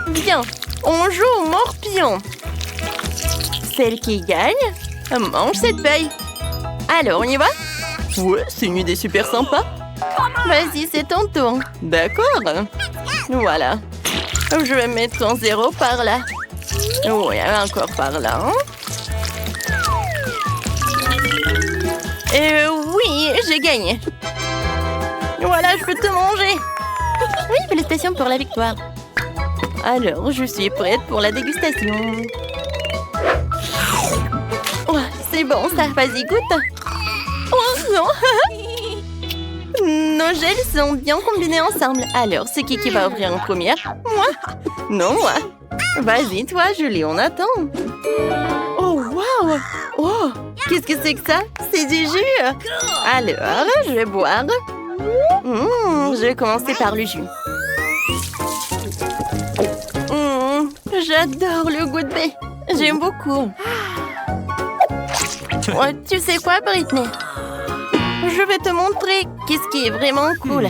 Bien, on joue au morpion. Celle qui gagne mange cette feuille. Alors, on y va? Ouais, c'est une idée super sympa. Vas-y, c'est ton tour. D'accord. Voilà. Je vais mettre un 0 par là. Oui, encore par là. Oui, j'ai gagné. Voilà, je peux te manger. Oui, félicitations pour la victoire. Alors, je suis prête pour la dégustation. Oh, c'est bon ça, vas-y, goûte. Oh non. Nos gels sont bien combinés ensemble. Alors, c'est qui va ouvrir en première? Moi? Non, moi. Vas-y, toi, Julie, on attend. Oh, waouh! Oh, qu'est-ce que c'est que ça? C'est du jus! Alors, je vais boire. Je vais commencer par le jus. J'adore le goût de baie. J'aime beaucoup. Oh, tu sais quoi, Britney? Je vais te montrer qu'est-ce qui est vraiment cool.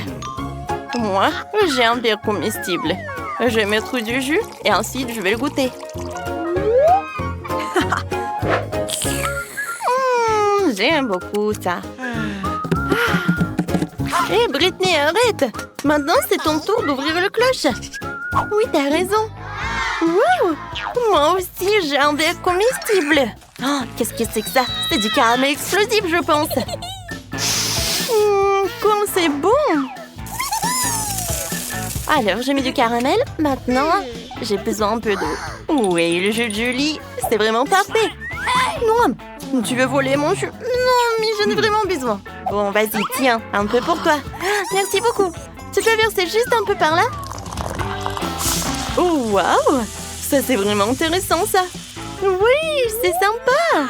Moi, j'ai un verre comestible. Je vais mettre du jus et ensuite je vais le goûter. J'aime beaucoup ça. Hé, Britney, arrête! Maintenant, c'est ton tour d'ouvrir le cloche. Oui, t'as raison. Wow! Moi aussi, j'ai un verre comestible. Oh, qu'est-ce que c'est que ça? C'est du caramel explosif, je pense. Comme c'est bon! Alors, j'ai mis du caramel. Maintenant, j'ai besoin un peu d'eau. Oui, le jus de Julie, c'est vraiment parfait. Non, tu veux voler mon jus? Non, mais j'en ai vraiment besoin. Bon, vas-y, tiens, un peu pour toi. Merci beaucoup. Tu peux verser juste un peu par là? Oh, waouh! Ça, c'est vraiment intéressant, ça. Oui, c'est sympa.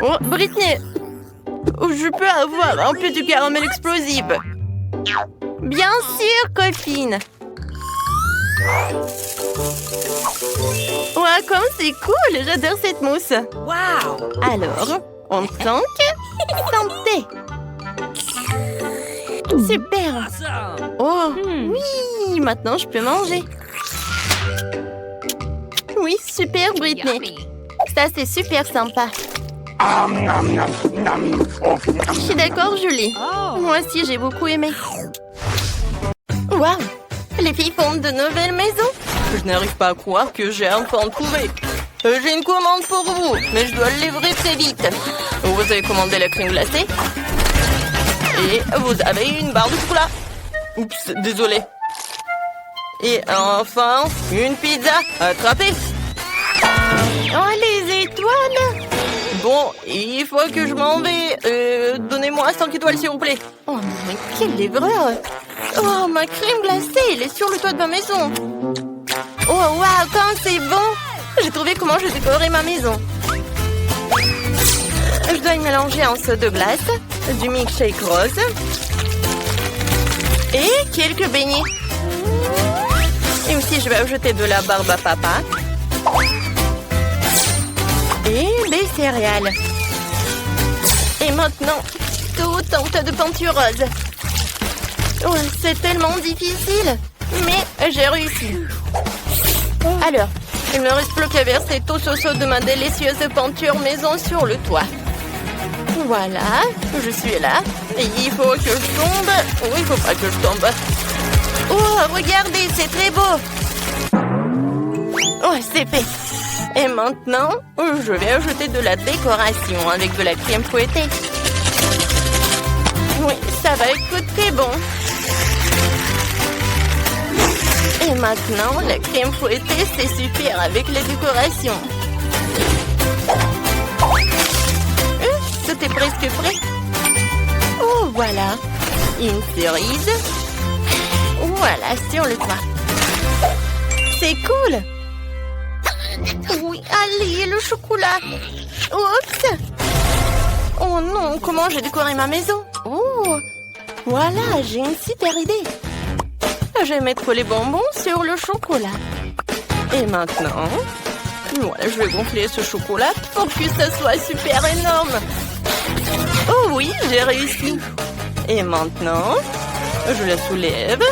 Oh, Britney, je peux avoir un peu de caramel explosif? Bien sûr, copine. Ouais, comme c'est cool, j'adore cette mousse. Wow! Alors, on tente. Santé. Super. Oh, oui, maintenant je peux manger. Oui, super, Britney. Ça, c'est super sympa. Je suis d'accord, Julie. Moi aussi, j'ai beaucoup aimé. Waouh! Les filles fondent de nouvelles maisons. Je n'arrive pas à croire que j'ai enfin trouvé. J'ai une commande pour vous, mais je dois le livrer très vite. Vous avez commandé la crème glacée. Et vous avez une barre de chocolat. Oups, désolé. Et enfin, une pizza attrapée. Oh, les étoiles! Bon, il faut que je m'en vais. Donnez-moi 5 étoiles, s'il vous plaît. Oh, mais quelle livreur! Oh, ma crème glacée, elle est sur le toit de ma maison. Oh, waouh, quand c'est bon! J'ai trouvé comment je décorais ma maison. Je dois y mélanger un seau de glace, du milkshake rose et quelques beignets. Et aussi, je vais ajouter de la barbe à papa et des céréales. Et maintenant, tout un tas de peinture rose. Oh, c'est tellement difficile, mais j'ai réussi. Alors, il ne me reste plus qu'à verser tout ce seau de ma délicieuse peinture maison sur le toit. Voilà, je suis là. Et il faut que je tombe. Oh, il faut pas que je tombe. Oh, regardez, c'est très beau. Oh, c'est fait. Et maintenant, je vais ajouter de la décoration avec de la crème fouettée. Oui, ça va être très bon. Et maintenant, la crème fouettée, c'est super avec les décorations. Tout est presque prêt. Oh, voilà. Une cerise. Voilà, sur le toit. C'est cool. Oui, allez, le chocolat. Oups. Oh non, comment j'ai décoré ma maison? Oh, voilà, j'ai une super idée. Je vais mettre les bonbons sur le chocolat. Et maintenant, voilà, je vais gonfler ce chocolat pour que ça soit super énorme. Oh oui, j'ai réussi. Et maintenant, je la soulève.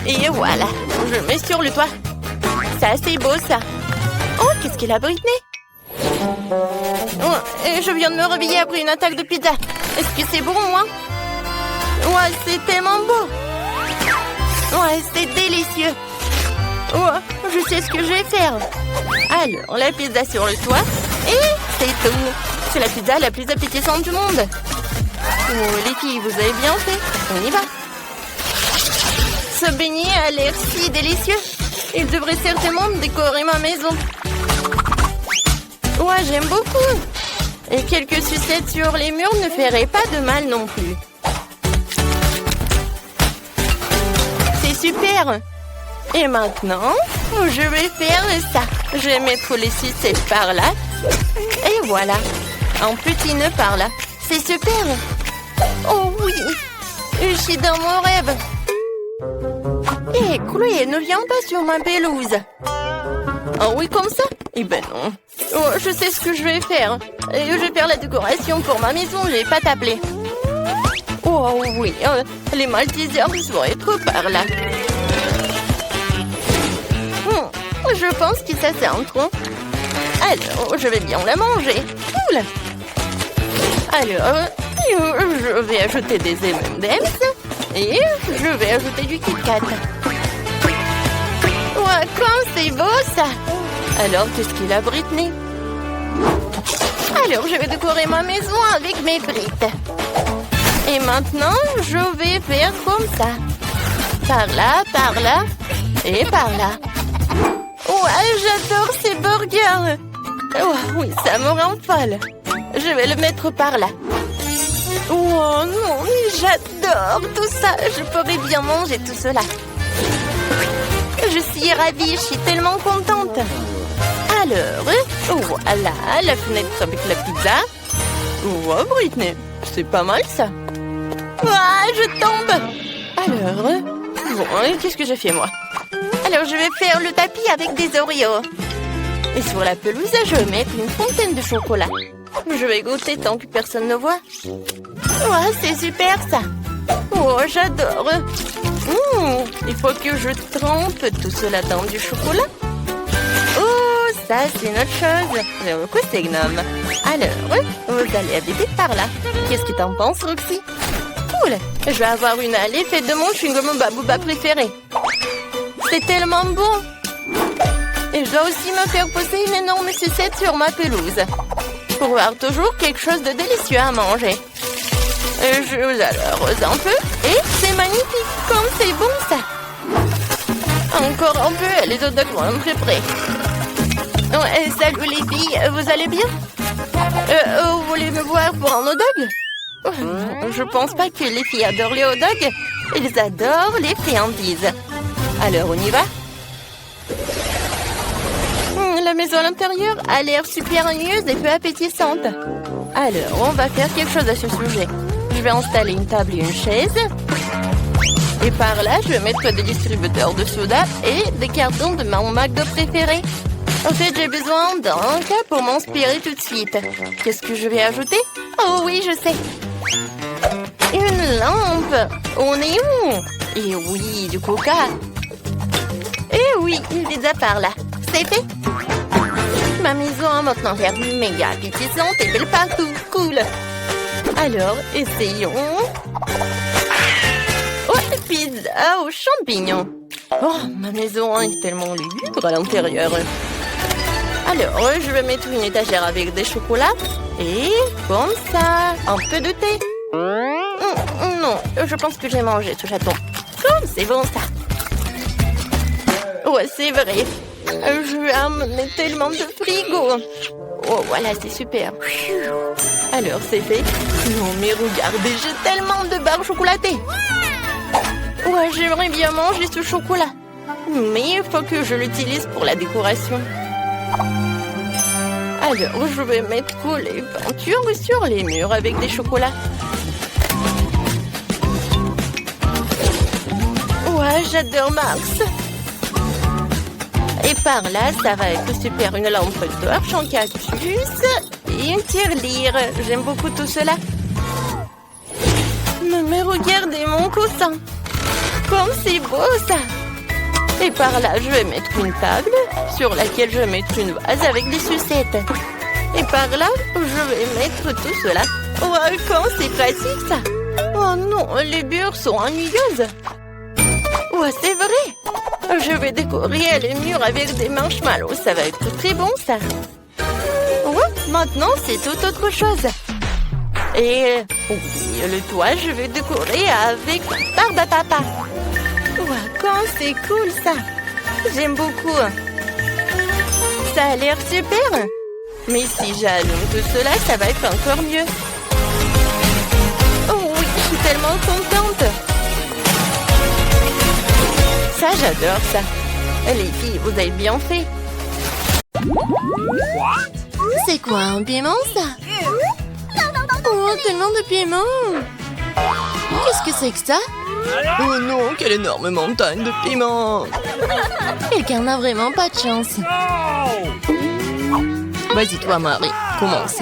Et voilà, je le mets sur le toit. Ça, c'est beau, ça. Oh, qu'est-ce qu'il a, Britney? Oh, et je viens de me réveiller après une attaque de pizza. Est-ce que c'est bon, moi? Ouais, c'est tellement beau. Ouais, c'est délicieux. Ouais, je sais ce que je vais faire. Alors, la pizza sur le toit. Et c'est tout. C'est la pizza la plus appétissante du monde. Oh, les filles, vous avez bien fait. On y va. Ce beignet a l'air si délicieux. Il devrait certainement décorer ma maison. Ouais, j'aime beaucoup. Et quelques sucettes sur les murs ne feraient pas de mal non plus. super. Et maintenant, je vais faire ça. Je vais mettre les sucettes par là. Et voilà. Un petit nœud par là. C'est super. Oh oui. Je suis dans mon rêve. Hé, Chloé, ne viens pas sur ma pelouse. Oh oui, comme ça? Eh ben non. Oh, je sais ce que je vais faire. Je vais faire la décoration pour ma maison. Je vais pas t'appeler. Oh oui, les Maltesers vont être par là. Je pense que ça c'est un tronc. Alors, je vais bien la manger. Cool. Alors, je vais ajouter des M&M's et je vais ajouter du Kit Kat. Ouah, comme c'est beau ça. Alors, qu'est-ce qu'il a, Britney? Alors, je vais décorer ma maison avec mes briques. Et maintenant, je vais faire comme ça. Par là, et par là. Ouais, j'adore ces burgers. Oh, oui, ça me rend folle. Je vais le mettre par là. Oh non, mais j'adore tout ça. Je pourrais bien manger tout cela. Je suis ravie, je suis tellement contente. Alors, voilà, la fenêtre avec la pizza. Oh, Britney, c'est pas mal ça. Ah, je tombe. Alors, bon, qu'est-ce que j'ai fait moi? Alors, je vais faire le tapis avec des Oreos. Et sur la pelouse, je vais mettre une fontaine de chocolat. Je vais goûter tant que personne ne voit. Oh, c'est super ça. Oh, j'adore. Il faut que je trempe tout cela dans du chocolat. Oh, ça, c'est une autre chose. J'aime beaucoup ces gnomes. Alors, vous allez habiter par là. Qu'est-ce que t'en penses, Roxy? Cool. Je vais avoir une allée faite de mon chewing-gum Babouba préféré. C'est tellement bon. Et je dois aussi me faire poser une énorme sucette sur ma pelouse. Pour avoir toujours quelque chose de délicieux à manger. Je vous arrose un peu. Et c'est magnifique. Comme c'est bon ça. Encore un peu. Les hot dogs vont être prêts. Oh, salut les filles. Vous allez bien? Vous voulez me voir pour un hot dog? Je pense pas que les filles adorent les hot dogs. Ils adorent les friandises. Alors, on y va? La maison à l'intérieur a l'air super ennuyeuse et peu appétissante. Alors, on va faire quelque chose à ce sujet. Je vais installer une table et une chaise. Et par là, je vais mettre des distributeurs de soda et des cartons de mon McDo préféré. En fait, j'ai besoin d'un cas pour m'inspirer tout de suite. Qu'est-ce que je vais ajouter? Oh oui, je sais. Une lampe au néon. Et oui, du coca. Et oui, une pizza par là. C'est fait. Ma maison a maintenant l'air méga appétissante et belle partout. Cool. Alors, essayons. Oh, pizza aux champignons. Oh, ma maison est tellement lugubre à l'intérieur. Alors, je vais mettre une étagère avec des chocolats. Et comme ça, un peu de thé. Non, je pense que j'ai mangé ce chaton. Comme c'est bon ça. Ouais, c'est vrai. Je vais amener tellement de frigo. Oh, voilà, c'est super. Alors, c'est fait. Non, mais regardez, j'ai tellement de barres chocolatées. Ouais, j'aimerais bien manger ce chocolat. Mais il faut que je l'utilise pour la décoration. Alors, je vais mettre les peintures sur les murs avec des chocolats. Ouais, j'adore Max. Et par là, ça va être super. Une lampe torche en cactus et une tirelire. J'aime beaucoup tout cela. Mais regardez mon coussin. Comme c'est beau ça. Et par là, je vais mettre une table sur laquelle je vais mettre une vase avec des sucettes. Et par là, je vais mettre tout cela. Oh, comme c'est pratique ça. Oh non, les murs sont ennuyeuses. Ouais, c'est vrai. Je vais décorer les murs avec des marshmallows. Ça va être très bon, ça. Ouais, maintenant, c'est tout autre chose. Et oui, le toit, je vais décorer avec Barbapapa. Ouais, quand c'est cool, ça. J'aime beaucoup. Ça a l'air super. Mais si j'allume tout cela, ça va être encore mieux. Oh oui, je suis tellement contente. Ça, j'adore ça. Les filles, vous avez bien fait. C'est quoi, un piment, ça? Oh, tellement de piment. Qu'est-ce que c'est que ça? Oh non, quelle énorme montagne de piment! Quelqu'un n'a vraiment pas de chance. Vas-y, toi, Marie, commence.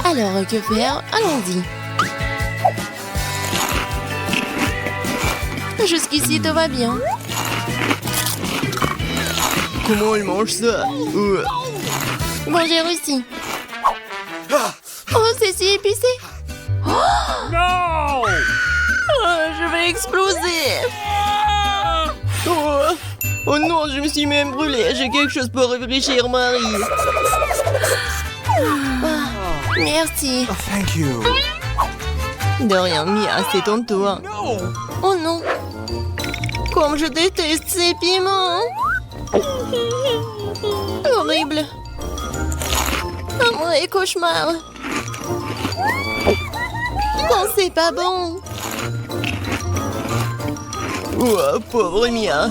Alors, que faire? Allons-y. Jusqu'ici, tout va bien. Comment elle mange ça? Bon, j'ai réussi. Oh, c'est si épicé. No! Je vais exploser. Oh non, je me suis même brûlée. J'ai quelque chose pour réfléchir, Marie. Merci. Oh, thank you. De rien, Mia, c'est ton tour. No! Oh non. Comme je déteste ces piments. Horrible. Un vrai cauchemar. Oh, c'est pas bon. Oh, pauvre Mia.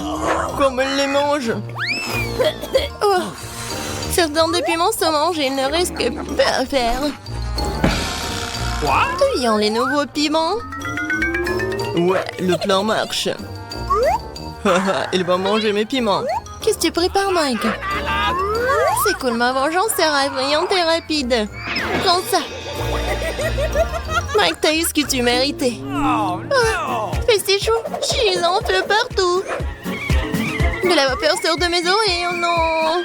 Comme elle les mange. Oh. Certains des piments se mangent et il ne reste que peu à faire. What? D'où viennent les nouveaux piments? Ouais, le plan marche. Il va manger mes piments. Qu'est-ce que tu prépares, Mike? C'est cool, ma vengeance sera effrayante et rapide. Prends ça. Mike, t'as eu ce que tu méritais. Oh, no! Fais ces choux, je en feu partout. De la vapeur sort de mes oreilles, oh non.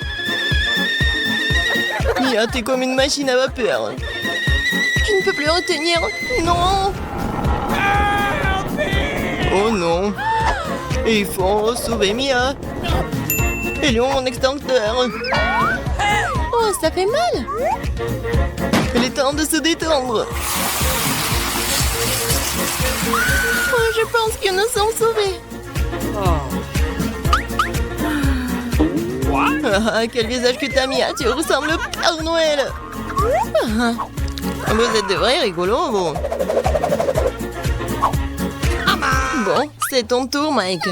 Mia, t'es comme une machine à vapeur. Je ne peux plus retenir. Non. Oh non. Il faut sauver Mia. Et lui, mon extincteur. Oh, ça fait mal. Il est temps de se détendre. Oh, je pense que nous sommes sauvés. Ah, quel visage que t'as, Mia. Tu ressembles au Père Noël. Ah, Vous êtes de vrais rigolos, vous. bon, c'est ton tour, Mike.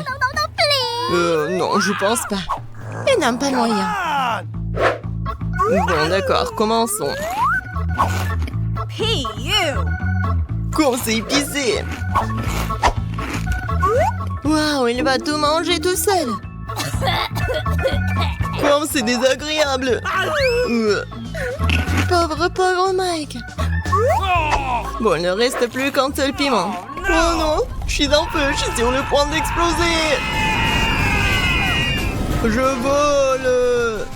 Non, je pense pas. Il n'a pas de moyen. Bon, d'accord, commençons. Hey, you! Comme c'est épicé. Waouh, il va tout manger tout seul. Comme c'est désagréable. Pauvre Mike. Bon, il ne reste plus qu'un seul piment. Oh non, je suis en feu, je suis sur le point d'exploser. Je vole.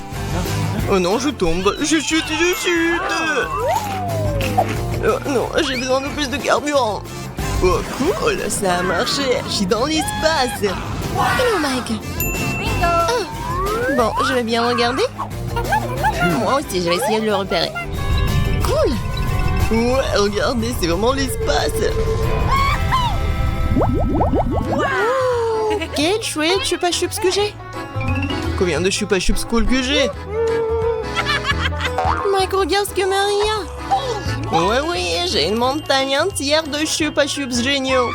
Oh non, je tombe. Je chute. Oh non, j'ai besoin de plus de carburant. Oh cool, ça a marché. Je suis dans l'espace. Hello, Mike. Ah. Bon, je vais bien regarder. Moi aussi, je vais essayer de le repérer. Cool. Ouais, regardez, c'est vraiment l'espace. Quel chouette chupa-chups que j'ai. Combien de chupa chups cool que j'ai. Mike, regarde ce que Marie a. Oui, j'ai une montagne entière de chupa chups géniaux.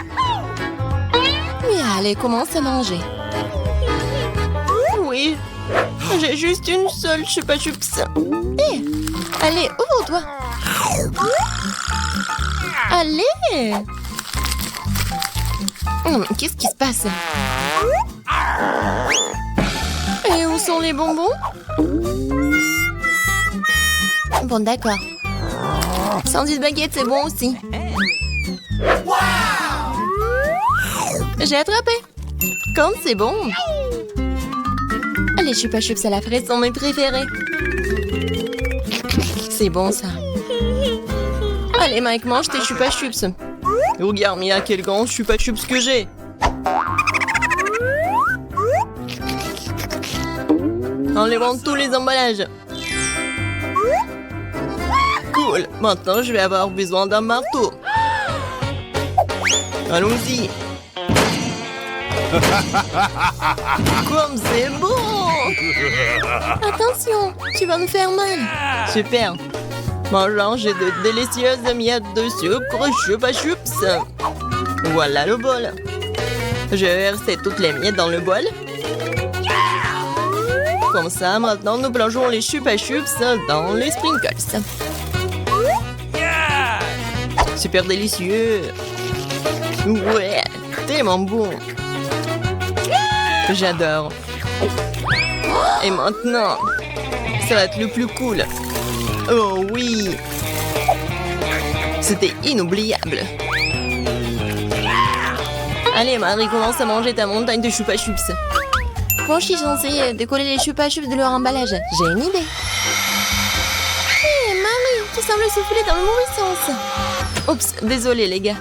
Mais allez, commence à manger. Oui, j'ai juste une seule chupa chups. Hé, allez, ouvre-toi. Allez. Qu'est-ce qui se passe? Et où sont les bonbons? Bon, d'accord. Sandwich baguette, c'est bon aussi. J'ai attrapé. Comme c'est bon. Les chupa chups à la fraise sont mes préférés. C'est bon, ça. Allez, Mike, mange tes chupa chups. Regarde, Mia, quel grand chupa chups que j'ai. Enlevons tous les emballages. Cool, maintenant je vais avoir besoin d'un marteau. Allons-y. Comme c'est bon. Attention, tu vas me faire mal. Super. Mangeons, j'ai de délicieuses miettes de sucre chupa chups. Voilà le bol. Je versais toutes les miettes dans le bol. Comme ça, maintenant, nous plongeons les chupa chups dans les sprinkles. Super délicieux. Ouais, tellement bon. J'adore. Et maintenant, ça va être le plus cool. Oh oui. C'était inoubliable. Allez, Marie, commence à manger ta montagne de chupa chups. Bon, je suis censée décoller les chupa chups de leur emballage. J'ai une idée. Hé, Marie, tu sembles souffler dans le mauvais sens. Oups, désolé les gars.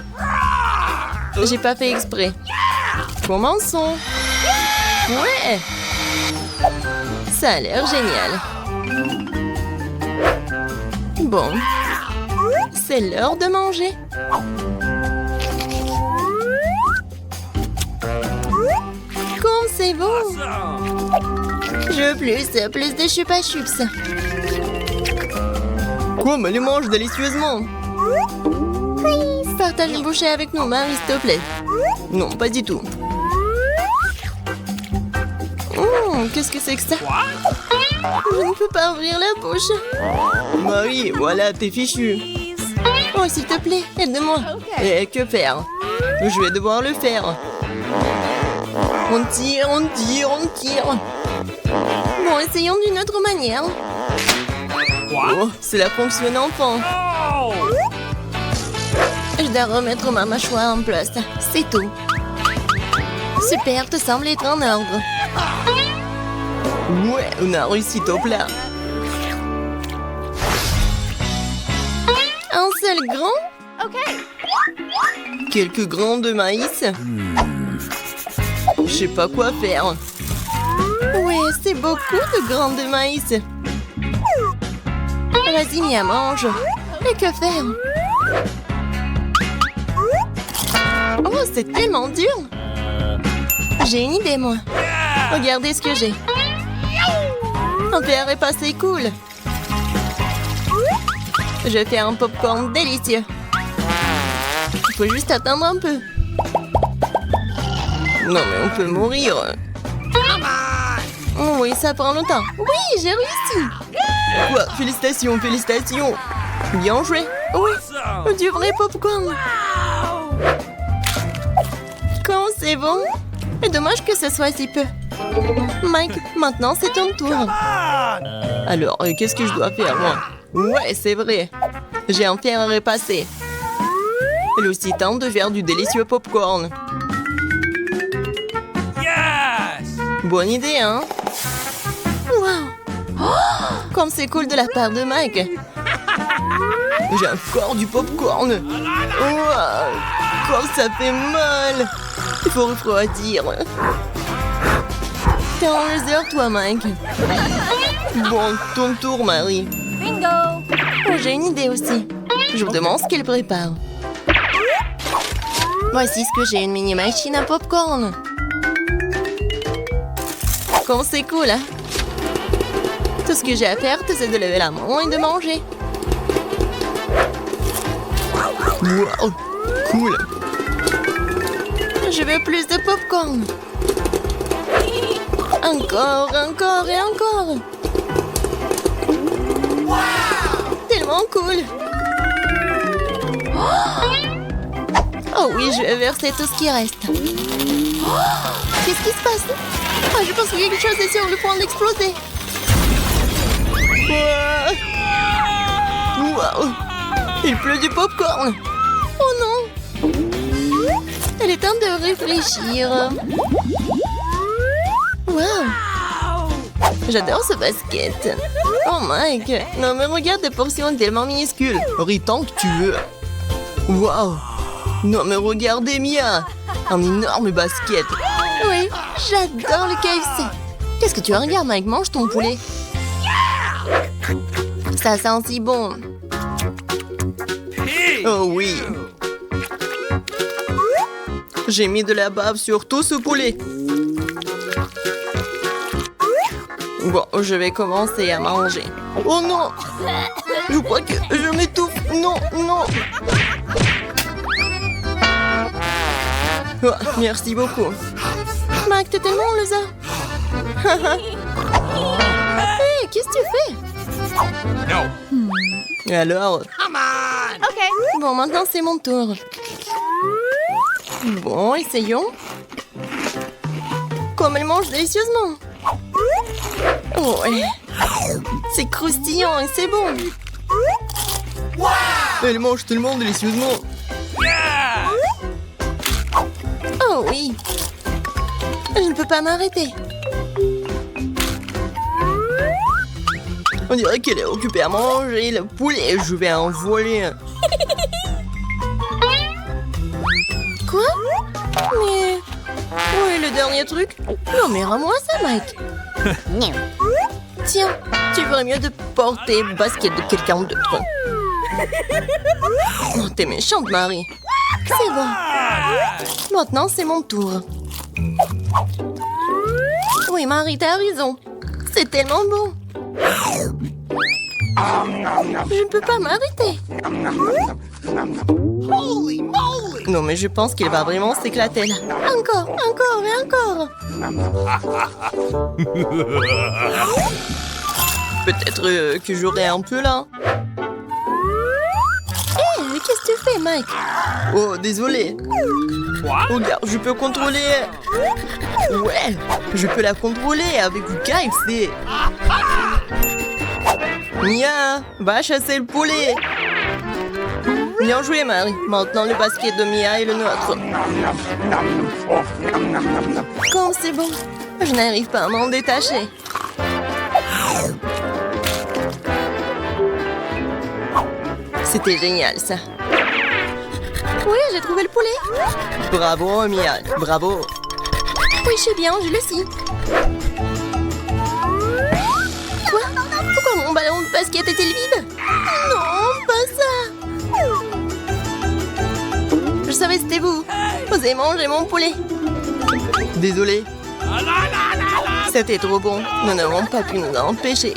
J'ai pas fait exprès. Commençons. Ouais. Ça a l'air génial. Bon. C'est l'heure de manger. Comme c'est bon. Je veux plus de chupa chups. Quoi, mais les mange délicieusement. Partage une bouchée avec nous, Marie, s'il te plaît. Non, pas du tout. Qu'est-ce que c'est que ça? Je ne peux pas ouvrir la bouche. Marie, voilà, t'es fichu. Oh, s'il te plaît, aide-moi. Et que faire? Je vais devoir le faire. On tire, on tire, on tire. Bon, essayons d'une autre manière. Oh, cela fonctionne enfin. Je dois remettre ma mâchoire en place. C'est tout. Super, te semble être en ordre. Ouais, on a réussi au plat. Un seul grain? Ok. Quelques grains de maïs? Je sais pas quoi faire. Ouais, c'est beaucoup de grains de maïs. Vas-y, Mia, mange. Et que faire? Oh, c'est tellement dur. J'ai une idée, moi. Regardez ce que j'ai. Un verre est passé cool. Je fais un popcorn délicieux. Il faut juste attendre un peu. Non, mais on peut mourir. Oh, oui, ça prend longtemps. Oui, j'ai réussi. Quoi? Félicitations, félicitations. Bien joué. Oui, du vrai popcorn. Quand c'est bon. Et dommage que ce soit si peu. Mike, maintenant c'est ton tour. Alors, qu'est-ce que je dois faire, moi? Ouais, c'est vrai. J'ai un fer à repasser. Elle aussi tente de faire du délicieux popcorn. Bonne idée, hein? Wow! Oh, comme c'est cool de la part de Mike. J'ai encore du popcorn. Wow, comme ça fait mal. Il faut refroidir. T'es en laser, toi, Mike. Bon, ton tour, Marie. Bingo! J'ai une idée aussi. Je me demande ce qu'elle prépare. Voici ce que j'ai, une mini machine à popcorn. Comme c'est cool, hein? Tout ce que j'ai à faire, c'est de lever la main et de manger. Wow, cool. Je veux plus de popcorn. Encore, encore et encore. Tellement cool. Oh oui, je vais verser tout ce qui reste. Qu'est-ce qui se passe? Ah, je pense que quelque chose est sur le point d'exploser. Wow. Il pleut du popcorn. Oh non. Il est temps de réfléchir. Wow. J'adore ce basket. Oh Mike. Non mais regarde des portions tellement minuscules. Ris tant que tu veux. Wow. Non mais regardez Mia. Un énorme basket. Oui, j'adore le KFC. Qu'est-ce que tu regardes Mike? Mange ton poulet. Ça sent si bon. Oh oui. J'ai mis de la bave sur tout ce poulet. Bon, je vais commencer à manger. Oh non! Je crois que je m'étouffe. Non, non. Oh, merci beaucoup. Mike, t'es tellement loser. Hé, qu'est-ce que tu fais? No. Et alors? Bon, maintenant c'est mon tour. Bon, essayons. Comme elle mange délicieusement. Ouais. C'est croustillant et c'est bon. Elle mange tellement délicieusement. Oh oui. Je ne peux pas m'arrêter. On dirait qu'elle est occupée à manger le poulet. Je vais en voler un. Quoi? Mais... Où est le dernier truc? Non mais rends-moi ça, Mike. Tiens, tu ferais mieux de porter le basket de quelqu'un d'autre. Oh, t'es méchante, Marie. C'est bon. Maintenant, c'est mon tour. Oui, Marie, t'as raison. C'est tellement bon. Je ne peux pas m'arrêter. Non, mais je pense qu'il va vraiment s'éclater là. Encore, encore et encore. Peut-être que j'aurai un peu là. Hé, qu'est-ce que tu fais, Mike? Oh, désolé. Regarde, je peux contrôler. Ouais, je peux la contrôler avec du KFC. Mia, va chasser le poulet. Bien joué, Marie. Maintenant, le basket de Mia est le nôtre. Comme c'est bon. Je n'arrive pas à m'en détacher. C'était génial, ça. Oui, j'ai trouvé le poulet. Bravo, Mia. Bravo. Oui, je sais bien, je le sais. Quoi? Pourquoi mon ballon de basket est-il vide? Non, pas ça. Je savais que c'était vous. Vous avez mangé mon poulet. Désolé. C'était trop bon. Nous n'avons pas pu nous en empêcher.